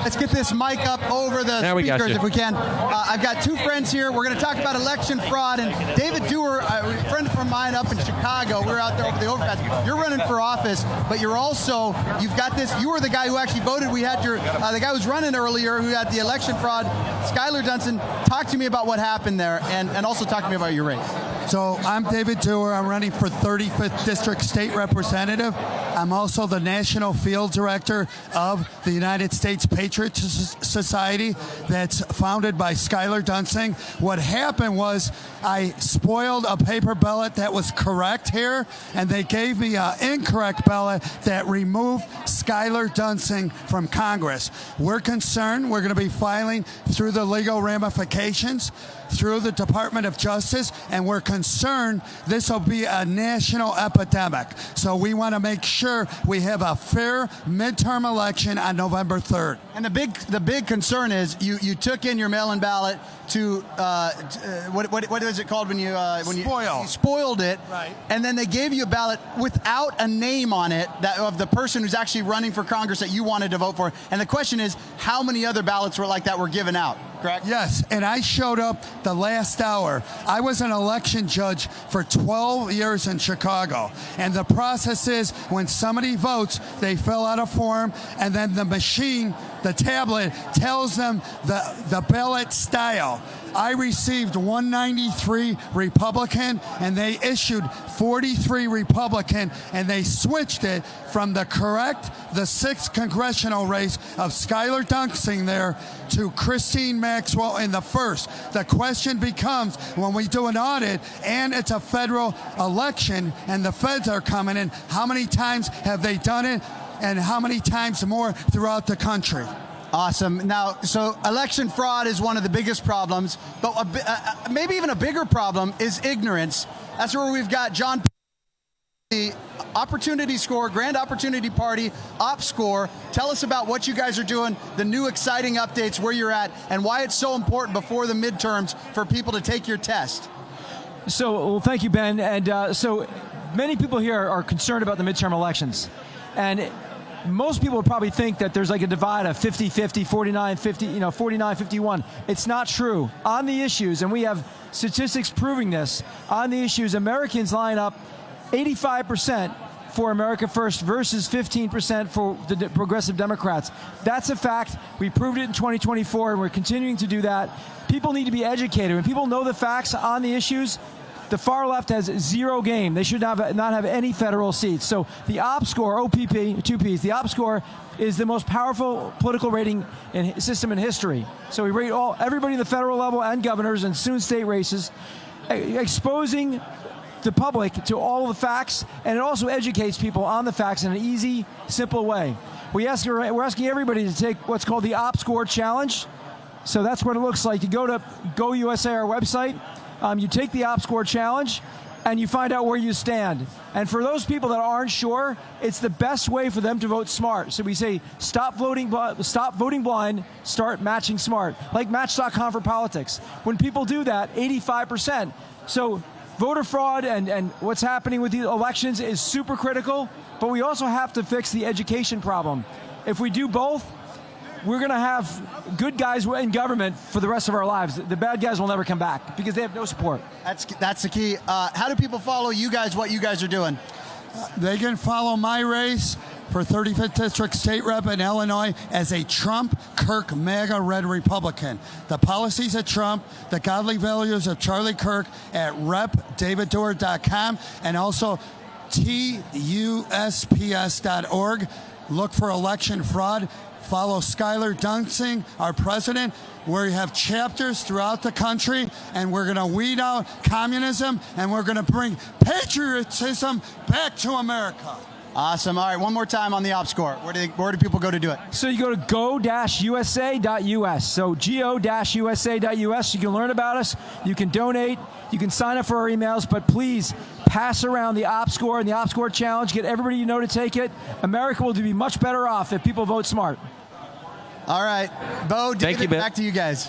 Let's get this mic up over the speakers if we can. I've got two friends here. We're going to talk about election fraud. And David Dewar, a friend of mine up in Chicago, we're out there over the overpass. You're running for office, but you've got this. You were the guy who actually voted. We had the guy who's running earlier who had the election fraud, Skylar Dunson. Talk to me about what happened there, and also talk to me about your race. So I'm David Dewar. I'm running for 35th District State Representative. I'm also the National Field Director of the United States Patriot Society that's founded by Skylar Dunson. What happened was I spoiled a paper ballot that was correct here, and they gave me an incorrect ballot that removed Skylar Dunson from Congress. We're concerned. We're going to be filing through the legal ramifications through the Department of Justice, and we're concerned this will be a national epidemic. So we want to make sure we have a fair midterm election on November 3rd. And the big concern is you took in your mail-in ballot to what is it called when you spoiled it, right? And then they gave you a ballot without a name on it of the person who's actually running for Congress that you wanted to vote for. And the question is, how many other ballots were like that were given out? Correct? Yes, and I showed up the last hour. I was an election judge for 12 years in Chicago. And the process is when somebody votes, they fill out a form, and then the machine, the tablet, tells them the ballot style. I received 193 Republican, and they issued 43 Republican, and they switched it from the 6th congressional race of Skylar Dunson there to Christine Maxwell in the 1st. The question becomes, when we do an audit, and it's a federal election, and the feds are coming in, how many times have they done it, and how many times more throughout the country? Awesome. Now, so election fraud is one of the biggest problems, but maybe even a bigger problem is ignorance. That's where we've got John, the Opportunity Score, Grand Opportunity Party, Op Score. Tell us about what you guys are doing, the new exciting updates, where you're at, and why it's so important before the midterms for people to take your test. Well, thank you, Ben. And so many people here are concerned about the midterm elections. And most people would probably think that there's like a divide of 50-50, 49-50, 49-51. It's not true. On the issues, and we have statistics proving this, on the issues, Americans line up 85% for America First versus 15% for the Progressive Democrats. That's a fact. We proved it in 2024, and we're continuing to do that. People need to be educated. When people know the facts on the issues, the far left has zero game. They should not have any federal seats. So the Op Score, OPP, two Ps, the Op Score is the most powerful political rating system in history. So we rate everybody in the federal level and governors and soon state races, exposing the public to all of the facts, and it also educates people on the facts in an easy, simple way. We're asking everybody to take what's called the Op Score Challenge. So that's what it looks like. You go to GoUSA, our website. You take the Op Score Challenge, and you find out where you stand. And for those people that aren't sure, it's the best way for them to vote smart. So we say, stop voting blind, start matching smart. Like Match.com for politics. When people do that, 85%. So voter fraud and what's happening with the elections is super critical, but we also have to fix the education problem. If we do both, we're going to have good guys in government for the rest of our lives. The bad guys will never come back because they have no support. That's the key. How do people follow you guys, what you guys are doing? They can follow my race for 35th District State Rep in Illinois as a Trump, Kirk, MAGA, Red Republican. The policies of Trump, the godly values of Charlie Kirk at repdaviddoer.com and also TUSPS.org. Look for election fraud. Follow Skylar Dunsing, our president, where we have chapters throughout the country, and we're going to weed out communism, and we're going to bring patriotism back to America. Awesome. All right, one more time on the op score. Where do people go to do it? So you go to go-usa.us. So go-usa.us. You can learn about us. You can donate. You can sign up for our emails. But please pass around the op score and the op score challenge. Get everybody you know to take it. America will be much better off if people vote smart. All right. Bo, back to you guys.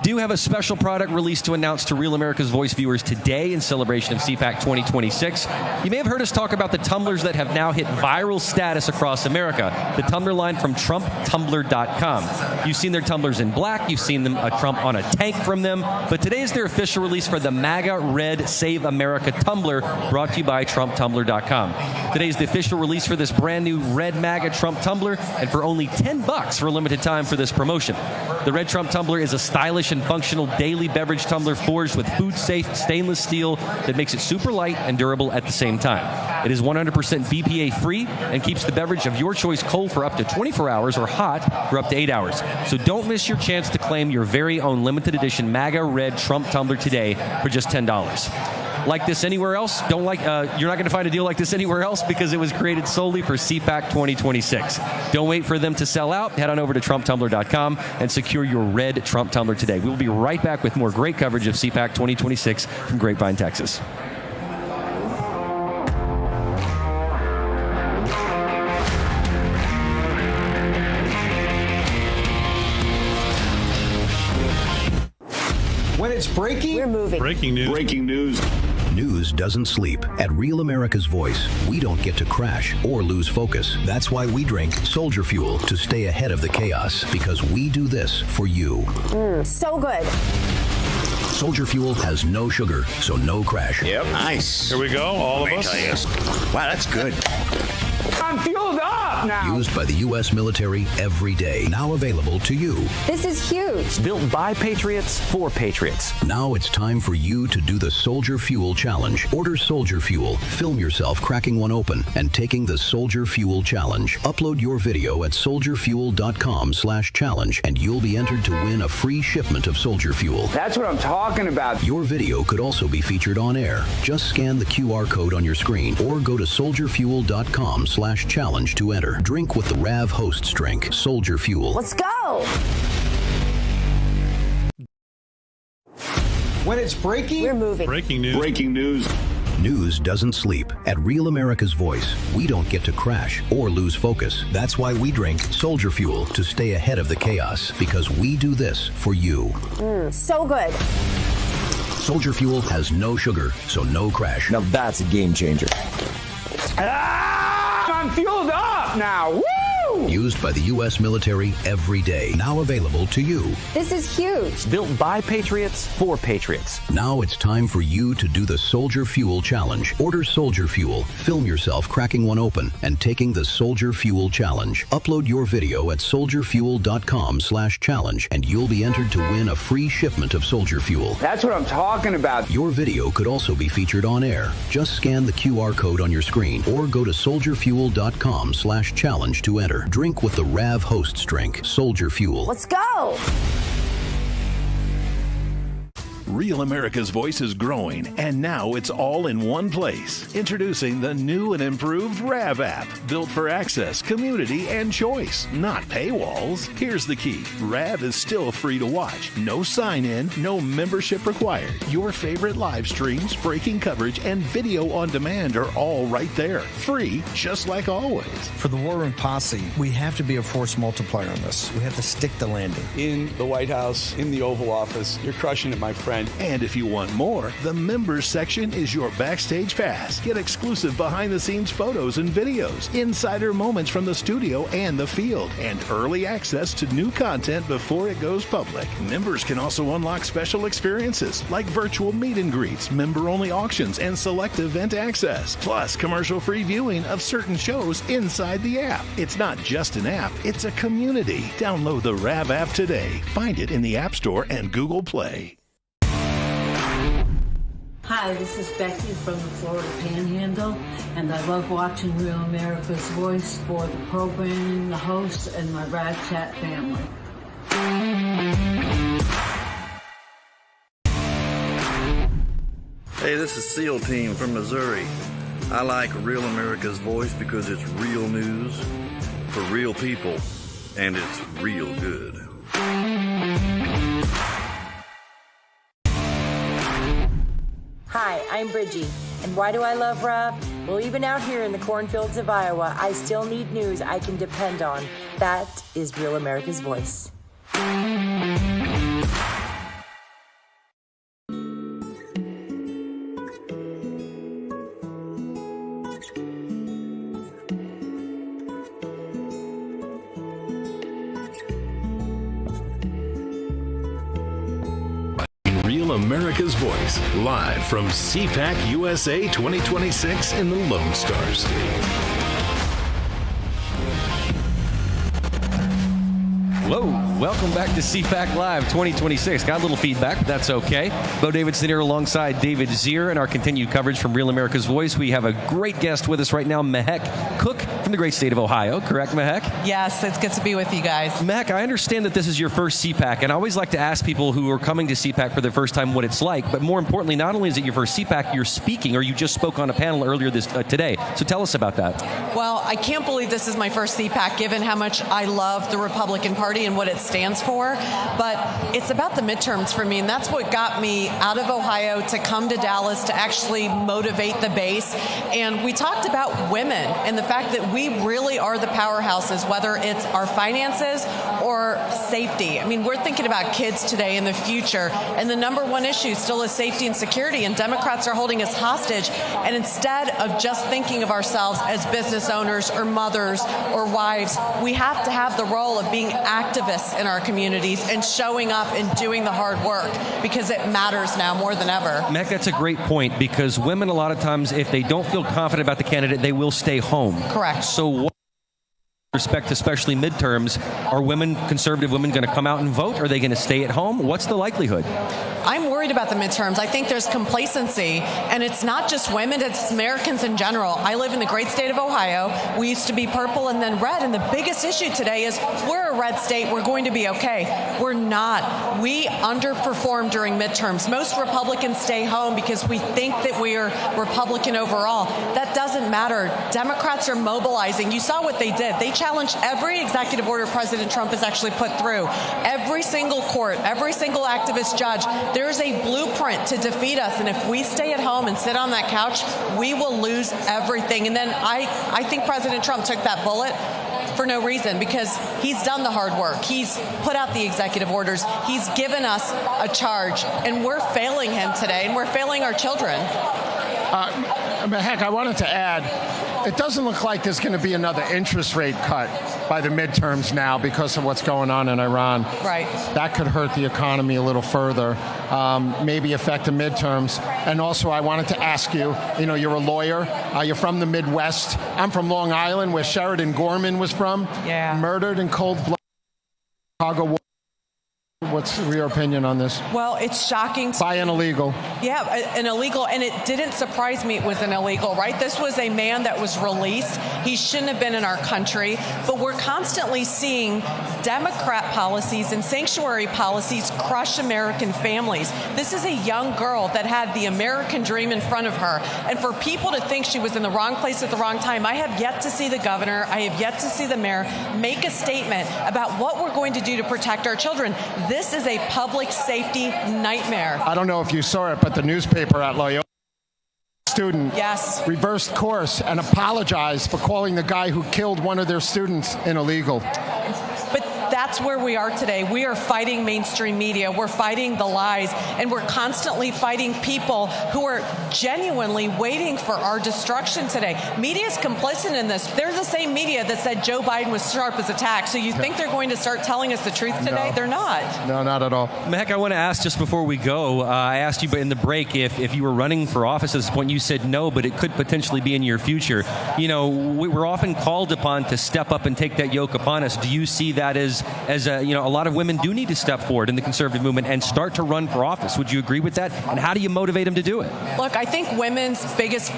Do have a special product release to announce to Real America's Voice viewers today in celebration of CPAC 2026. You may have heard us talk about the tumblers that have now hit viral status across America. The tumbler line from TrumpTumbler.com. You've seen their tumblers in black. You've seen them a Trump on a tank from them. But today is their official release for the MAGA Red Save America tumbler, brought to you by TrumpTumbler.com. Today is the official release for this brand new Red MAGA Trump tumbler, and for only $10 for a limited time for this promotion. The Red Trump tumbler is a stylish and functional daily beverage tumbler forged with food-safe stainless steel that makes it super light and durable at the same time. It is 100% BPA-free and keeps the beverage of your choice cold for up to 24 hours or hot for up to 8 hours. So don't miss your chance to claim your very own limited edition MAGA Red Trump tumbler today for just $10. Like this anywhere else? You're not going to find a deal like this anywhere else because it was created solely for CPAC 2026. Don't wait for them to sell out. Head on over to TrumpTumbler.com and secure your red Trump tumbler today. We will be right back with more great coverage of CPAC 2026 from Grapevine, Texas. When it's breaking, we're moving. Breaking news. Breaking news. News doesn't sleep. At Real America's Voice, we don't get to crash or lose focus. That's why we drink Soldier Fuel to stay ahead of the chaos, because we do this for you. So good. Soldier Fuel has no sugar, so no crash. Yep. Nice. Here we go, all of us. Wow, that's good. I'm fueled up now. Used by the U.S. military every day. Now available to you. This is huge. Built by patriots for patriots. Now it's time for you to do the Soldier Fuel Challenge. Order Soldier Fuel, film yourself cracking one open, and taking the Soldier Fuel Challenge. Upload your video at soldierfuel.com/challenge, and you'll be entered to win a free shipment of Soldier Fuel. That's what I'm talking about. Your video could also be featured on air. Just scan the QR code on your screen or go to soldierfuel.com/challenge to enter. Drink with the RAV Hosts drink, Soldier Fuel. Let's go. When it's breaking, we're moving. Breaking news. Breaking news. News doesn't sleep. At Real America's Voice, we don't get to crash or lose focus. That's why we drink Soldier Fuel to stay ahead of the chaos, because we do this for you. So good. Soldier Fuel has no sugar, so no crash. Now that's a game changer. I'm fueled up now. Woo! Used by the U.S. military every day. Now available to you. This is huge. Built by patriots for patriots. Now it's time for you to do the Soldier Fuel Challenge. Order Soldier Fuel, film yourself cracking one open, and taking the Soldier Fuel Challenge. Upload your video at soldierfuel.com/challenge, and you'll be entered to win a free shipment of Soldier Fuel. That's what I'm talking about. Your video could also be featured on air. Just scan the QR code on your screen or go to soldierfuel.com/challenge to enter. Drink with the RAV Hosts drink, Soldier Fuel. Let's go. Real America's Voice is growing, and now it's all in one place. Introducing the new and improved RAV app, built for access, community, and choice, not paywalls. Here's the key. RAV is still free to watch. No sign-in, no membership required. Your favorite live streams, breaking coverage, and video on demand are all right there. Free, just like always. For the War Room Posse, we have to be a force multiplier on this. We have to stick the landing. In the White House, in the Oval Office, you're crushing it, my friend. And if you want more, the members section is your backstage pass. Get exclusive behind-the-scenes photos and videos, insider moments from the studio and the field, and early access to new content before it goes public. Members can also unlock special experiences like virtual meet and greets, member-only auctions, and select event access. Plus, commercial-free viewing of certain shows inside the app. It's not just an app, it's a community. Download the RAV app today. Find it in the App Store and Google Play. Hi, this is Becky from the Florida Panhandle, and I love watching Real America's Voice for the programming, the hosts, and my Rad Chat family. Hey, this is SEAL Team from Missouri. I like Real America's Voice because it's real news for real people, and it's real good. Hi, I'm Bridgie, and why do I love Rob? Well, even out here in the cornfields of Iowa, I still need news I can depend on. That is Real America's Voice. Real America's Voice, live from CPAC USA 2026 in the Lone Star State. Whoa, welcome back to CPAC Live 2026. Got a little feedback, but that's okay. Bo Davidson here alongside David Zier in our continued coverage from Real America's Voice. We have a great guest with us right now, Mehek Cook from the great state of Ohio. Correct, Mehek? Yes, it's good to be with you guys. Mehek, I understand that this is your first CPAC, and I always like to ask people who are coming to CPAC for the first time what it's like, but more importantly, not only is it your first CPAC, you're speaking, or you just spoke on a panel earlier today. So tell us about that. Well, I can't believe this is my first CPAC, given how much I love the Republican Party and what it stands for, but it's about the midterms for me, and that's what got me out of Ohio to come to Dallas to actually motivate the base. And we talked about women and the fact that we really are the powerhouses, whether it's our finances or safety. I mean, we're thinking about kids today in the future, and the number one issue still is safety and security, and Democrats are holding us hostage. And instead of just thinking of ourselves as business owners or mothers or wives, we have to have the role of being activists in our communities and showing up and doing the hard work, because it matters now more than ever. Mac, that's a great point, because women a lot of times, if they don't feel confident about the candidate, they will stay home. Correct. So what respect, especially midterms, are women, conservative women, going to come out and vote? Are they going to stay at home? What's the likelihood? I'm worried about the midterms. I think there's complacency, and it's not just women, it's Americans in general. I live in the great state of Ohio. We used to be purple and then red, and the biggest issue today is we're a red state, we're going to be okay. We're not. We underperform during midterms. Most Republicans stay home because we think that we are Republican overall. That doesn't matter. Democrats are mobilizing. You saw what they did. They challenged every executive order President Trump has actually put through. Every single court, every single activist judge, there's a blueprint to defeat us, and if we stay at home and sit on that couch, we will lose everything. And then I think President Trump took that bullet for no reason, because he's done the hard work. He's put out the executive orders. He's given us a charge, and we're failing him today, and we're failing our children. Heck, I wanted to add, it doesn't look like there's going to be another interest rate cut by the midterms now because of what's going on in Iran. Right. That could hurt the economy a little further, maybe affect the midterms. And also, I wanted to ask you, you're a lawyer. You're from the Midwest. I'm from Long Island, where Sheridan Gorman was from. Yeah. Murdered in cold blood. Chicago War. What's your opinion on this? Well, it's shocking. By an illegal. Yeah, an illegal, and it didn't surprise me it was an illegal, right? This was a man that was released. He shouldn't have been in our country, but we're constantly seeing Democrat policies and sanctuary policies crush American families. This is a young girl that had the American dream in front of her. And for people to think she was in the wrong place at the wrong time, I have yet to see the governor, I have yet to see the mayor make a statement about what we're going to do to protect our children. This is a public safety nightmare. I don't know if you saw it, but the newspaper at Loyola student reversed course and apologized for calling the guy who killed one of their students an illegal. But that's where we are today. We are fighting mainstream media. We're fighting the lies. And we're constantly fighting people who are genuinely waiting for our destruction today. Media is complicit in this. They're the same media that said Joe Biden was sharp as a tack. So you think they're going to start telling us the truth today? No. They're not. No, not at all. Mehek, I want to ask just before we go, I asked you in the break if you were running for office at this point. You said no, but it could potentially be in your future. You know, we're often called upon to step up and take that yoke upon us. Do you see that as a lot of women do need to step forward in the conservative movement and start to run for office? Would you agree with that? And how do you motivate them to do it? Look, I think women's biggest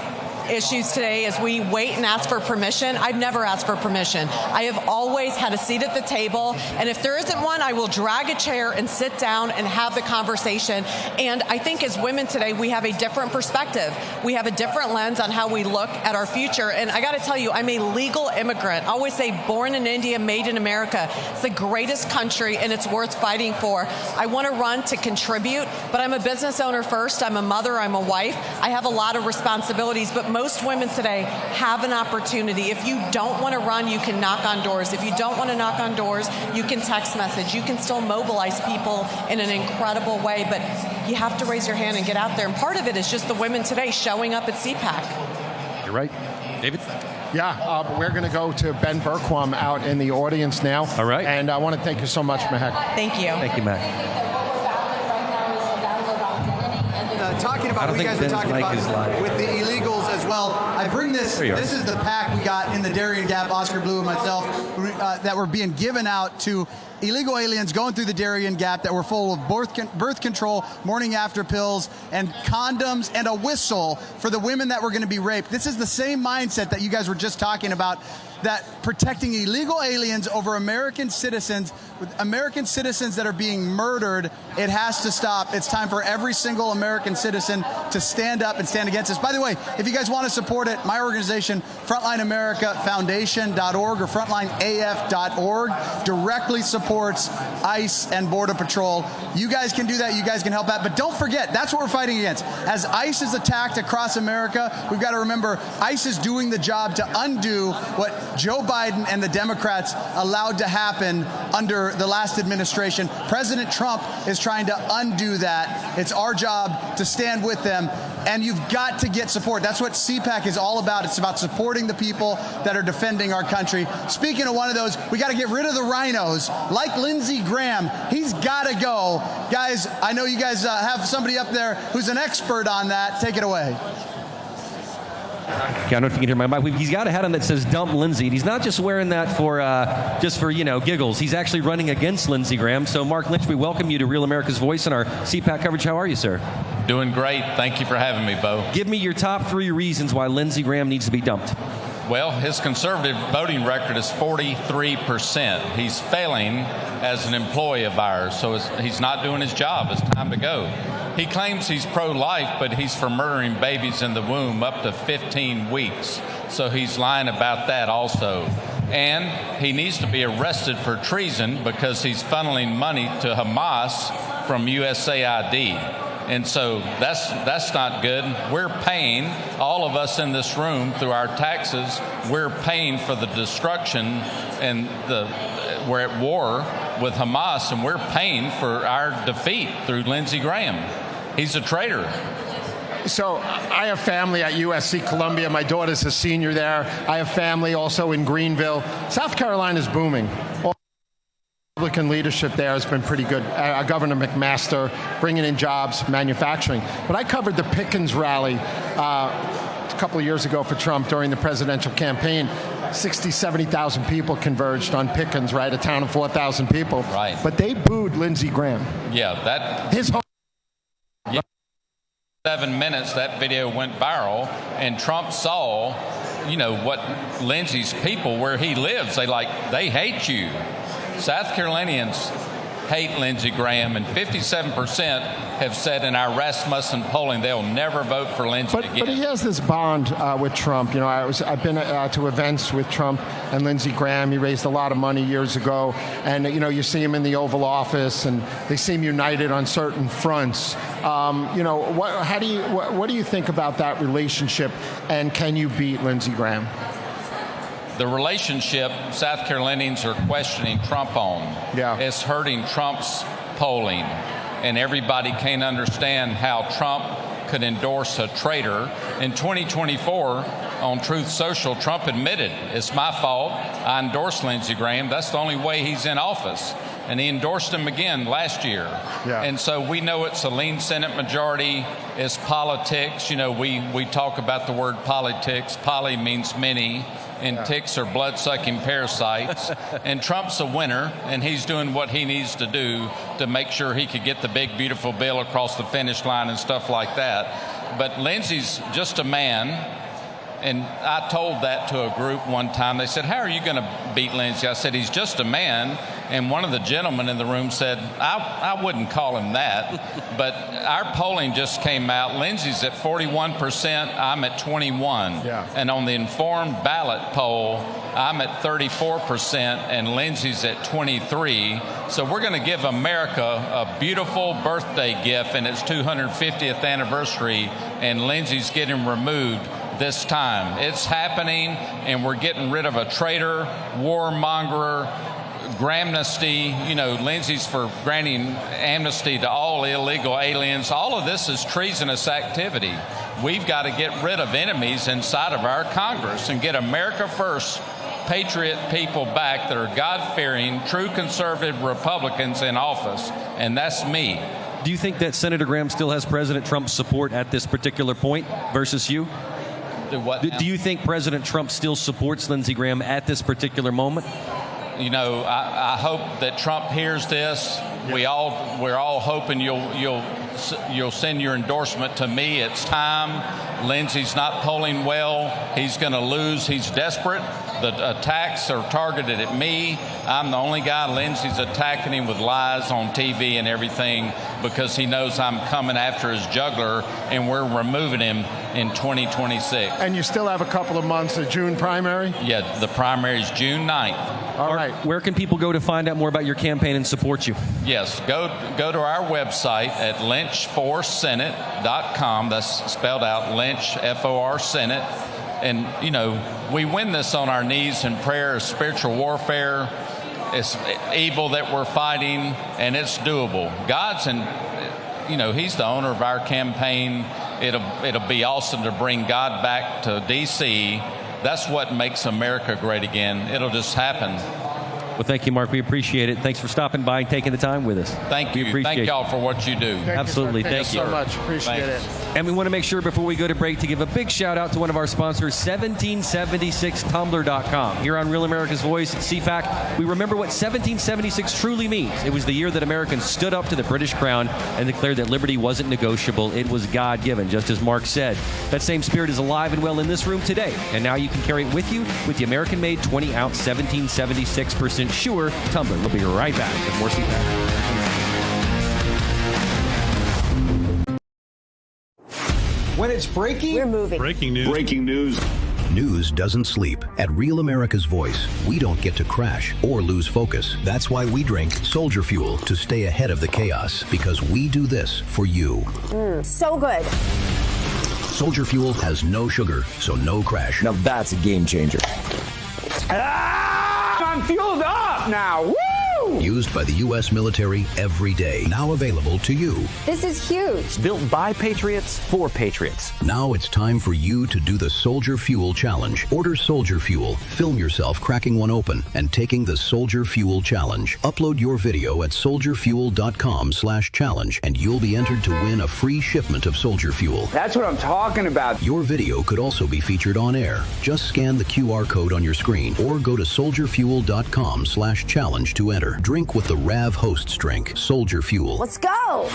issues today is we wait and ask for permission. I've never asked for permission. I have always had a seat at the table, and if there isn't one, I will drag a chair and sit down and have the conversation. And I think as women today, we have a different perspective. We have a different lens on how we look at our future. And I got to tell you, I'm a legal immigrant. I always say born in India, made in America. It's the greatest country, and it's worth fighting for. I want to run to contribute, but I'm a business owner first. I'm a mother. I'm a wife. I have a lot of responsibilities, but most women today have an opportunity. If you don't want to run, you can knock on doors. If you don't want to knock on doors, you can text message. You can still mobilize people in an incredible way, but you have to raise your hand and get out there. And part of it is just the women today showing up at CPAC. You're right. David? Yeah, we're going to go to Ben Berquam out in the audience now. All right. And I want to thank you so much, Mehek. Thank you. Thank you, Mehek. Talking about what you guys are talking about with the illegals as well. I bring this. This is the pack we got in the Darien Gap, Oscar Blue and myself, that were being given out to illegal aliens going through the Darien Gap that were full of birth control, morning after pills, and condoms, and a whistle for the women that were going to be raped. This is the same mindset that you guys were just talking about, that protecting illegal aliens over American citizens, with American citizens that are being murdered. It has to stop. It's time for every single American citizen to stand up and stand against this. By the way, if you guys want to support it, my organization, Frontline America Foundation.org or FrontlineAF.org, directly supports ICE and Border Patrol. You guys can do that. You guys can help out. But don't forget, that's what we're fighting against. As ICE is attacked across America, we've got to remember ICE is doing the job to undo what Joe Biden and the Democrats allowed to happen under the last administration. President Trump is trying to undo that. It's our job to stand with them, and you've got to get support. That's what CPAC is all about. It's about supporting the people that are defending our country. Speaking of one of those, we got to get rid of the rhinos, like Lindsey Graham. He's got to go. Guys, I know you guys have somebody up there who's an expert on that. Take it away. I don't know if you can hear my mic. He's got a hat on that says "Dump Lindsey." He's not just wearing that for just for giggles. He's actually running against Lindsey Graham. So, Mark Lynch, we welcome you to Real America's Voice and our CPAC coverage. How are you, sir? Doing great. Thank you for having me, Bo. Give me your top 3 reasons why Lindsey Graham needs to be dumped. Well, his conservative voting record is 43%. He's failing as an employee of ours, so he's not doing his job. It's time to go. He claims he's pro-life, but he's for murdering babies in the womb up to 15 weeks. So he's lying about that also. And he needs to be arrested for treason because he's funneling money to Hamas from USAID. And so that's not good. We're paying, all of us in this room, through our taxes, we're paying for the destruction, and we're at war with Hamas, and we're paying for our defeat through Lindsey Graham. He's a traitor. So I have family at USC Columbia. My daughter's a senior there. I have family also in Greenville. South Carolina's booming. Republican leadership there has been pretty good. Governor McMaster bringing in jobs, manufacturing. But I covered the Pickens rally a couple of years ago for Trump during the presidential campaign. 60, 70,000 people converged on Pickens, right? A town of 4,000 people. Right. But they booed Lindsey Graham. Yeah, his home. 7 minutes, that video went viral, and Trump saw, what Lindsey's people, where he lives, they hate you. South Carolinians hate Lindsey Graham, and 57% have said in our Rasmussen polling they'll never vote for Lindsey again. But he has this bond with Trump. You know, I've been to events with Trump and Lindsey Graham. He raised a lot of money years ago, and you know, you see him in the Oval Office, and they seem united on certain fronts. You know, what do you think about that relationship, and can you beat Lindsey Graham? The relationship South Carolinians are questioning Trump on is hurting Trump's polling. And everybody can't understand how Trump could endorse a traitor. In 2024, on Truth Social, Trump admitted, it's my fault. I endorsed Lindsey Graham. That's the only way he's in office. And he endorsed him again last year. And so we know it's a lean Senate majority. It's politics. You know, we talk about the word politics. Poly means many. And ticks are blood-sucking parasites. And Trump's a winner, and he's doing what he needs to do to make sure he could get the big, beautiful bill across the finish line and stuff like that. But Lindsey's just a man. And I told that to a group one time. They said, how are you going to beat Lindsey? I said, he's just a man. And one of the gentlemen in the room said, I wouldn't call him that. But our polling just came out. Lindsey's at 41%. I'm at 21%. And on the informed ballot poll, I'm at 34%, and Lindsey's at 23%. So we're going to give America a beautiful birthday gift, and its 250th anniversary, and Lindsey's getting removed this time. It's happening, and we're getting rid of a traitor, warmonger, Gramnesty. You know, Lindsey's for granting amnesty to all illegal aliens. All of this is treasonous activity. We've got to get rid of enemies inside of our Congress and get America first, patriot people back that are God-fearing, true conservative Republicans in office, and that's me. Do you think that Senator Graham still has President Trump's support at this particular point versus you? Do you think President Trump still supports Lindsey Graham at this particular moment? You know, I hope that Trump hears this. We're all hoping you'll send your endorsement to me. It's time. Lindsey's not polling well. He's going to lose. He's desperate. The attacks are targeted at me. I'm the only guy Lindsey's attacking him with lies on TV and everything because he knows I'm coming after his jugular, and we're removing him in 2026. And you still have a couple of months of June primary? Yeah, the primary is June 9th. All right. Where can people go to find out more about your campaign and support you? Yes, go to our website at lynch4senate.com. That's spelled out Lynch, F-O-R, Senate. And, you know, we win this on our knees in prayer, spiritual warfare. It's evil that we're fighting, and it's doable. God's you know, he's the owner of our campaign. It'll be awesome to bring God back to D.C. That's what makes America great again. It'll just happen. Well, thank you, Mark. We appreciate it. Thanks for stopping by and taking the time with us. Thank you. Thank y'all for what you do. Absolutely. Thank you so much. Appreciate it. And we want to make sure before we go to break to give a big shout out to one of our sponsors, 1776tumblr.com. Here on Real America's Voice at CPAC, we remember what 1776 truly means. It was the year that Americans stood up to the British crown and declared that liberty wasn't negotiable. It was God-given, just as Mark said. That same spirit is alive and well in this room today. And now you can carry it with you with the American-made 20-ounce 1776% Sure tumbler. We'll be right back with more CPAC. When it's breaking, we're moving. Breaking news. Breaking news. News doesn't sleep. At Real America's Voice, we don't get to crash or lose focus. That's why we drink Soldier Fuel to stay ahead of the chaos, because we do this for you. So good. Soldier Fuel has no sugar, so no crash. Now that's a game changer. I'm fueled up now. Woo! Used by the U.S. military every day. Now available to you. This is huge. Built by patriots for patriots. Now it's time for you to do the Soldier Fuel Challenge. Order Soldier Fuel, film yourself cracking one open, and taking the Soldier Fuel Challenge. Upload your video at soldierfuel.com/challenge, and you'll be entered to win a free shipment of Soldier Fuel. That's what I'm talking about. Your video could also be featured on air. Just scan the QR code on your screen or go to soldierfuel.com/challenge to enter. Drink with the Rav Hosts drink, Soldier Fuel. Let's go.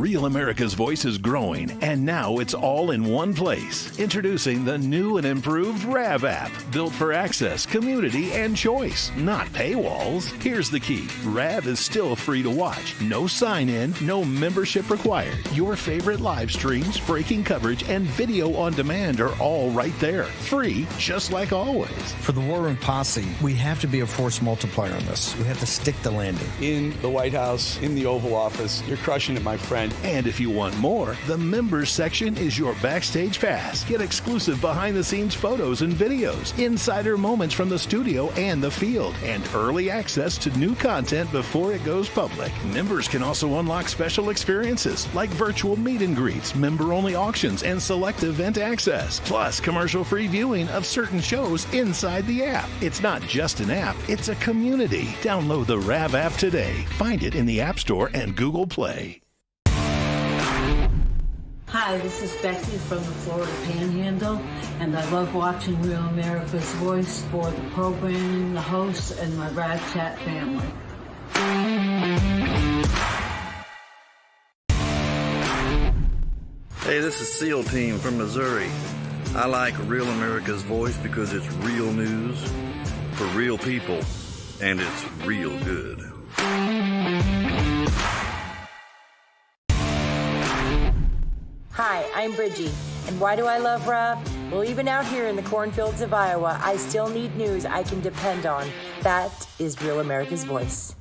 Real America's Voice is growing, and now it's all in one place. Introducing the new and improved RAV app, built for access, community, and choice, not paywalls. Here's the key. RAV is still free to watch. No sign-in, no membership required. Your favorite live streams, breaking coverage, and video on demand are all right there. Free, just like always. For the War Room Posse, we have to be a force multiplier on this. We have to stick the landing. In the White House, in the Oval Office, you're crushing it, my friend. And if you want more, the members section is your backstage pass. Get exclusive behind-the-scenes photos and videos, insider moments from the studio and the field, and early access to new content before it goes public. Members can also unlock special experiences like virtual meet and greets, member-only auctions, and select event access, plus commercial-free viewing of certain shows inside the app. It's not just an app, it's a community. Download the RAV app today. Find it in the App Store and Google Play. Hi, this is Becky from the Florida Panhandle, and I love watching Real America's Voice for the programming, the hosts, and my Rad Chat family. Hey, this is SEAL Team from Missouri. I like Real America's Voice because it's real news for real people, and it's real good. Hi, I'm Bridgie. And why do I love Rob? Well, even out here in the cornfields of Iowa, I still need news I can depend on. That is Real America's Voice.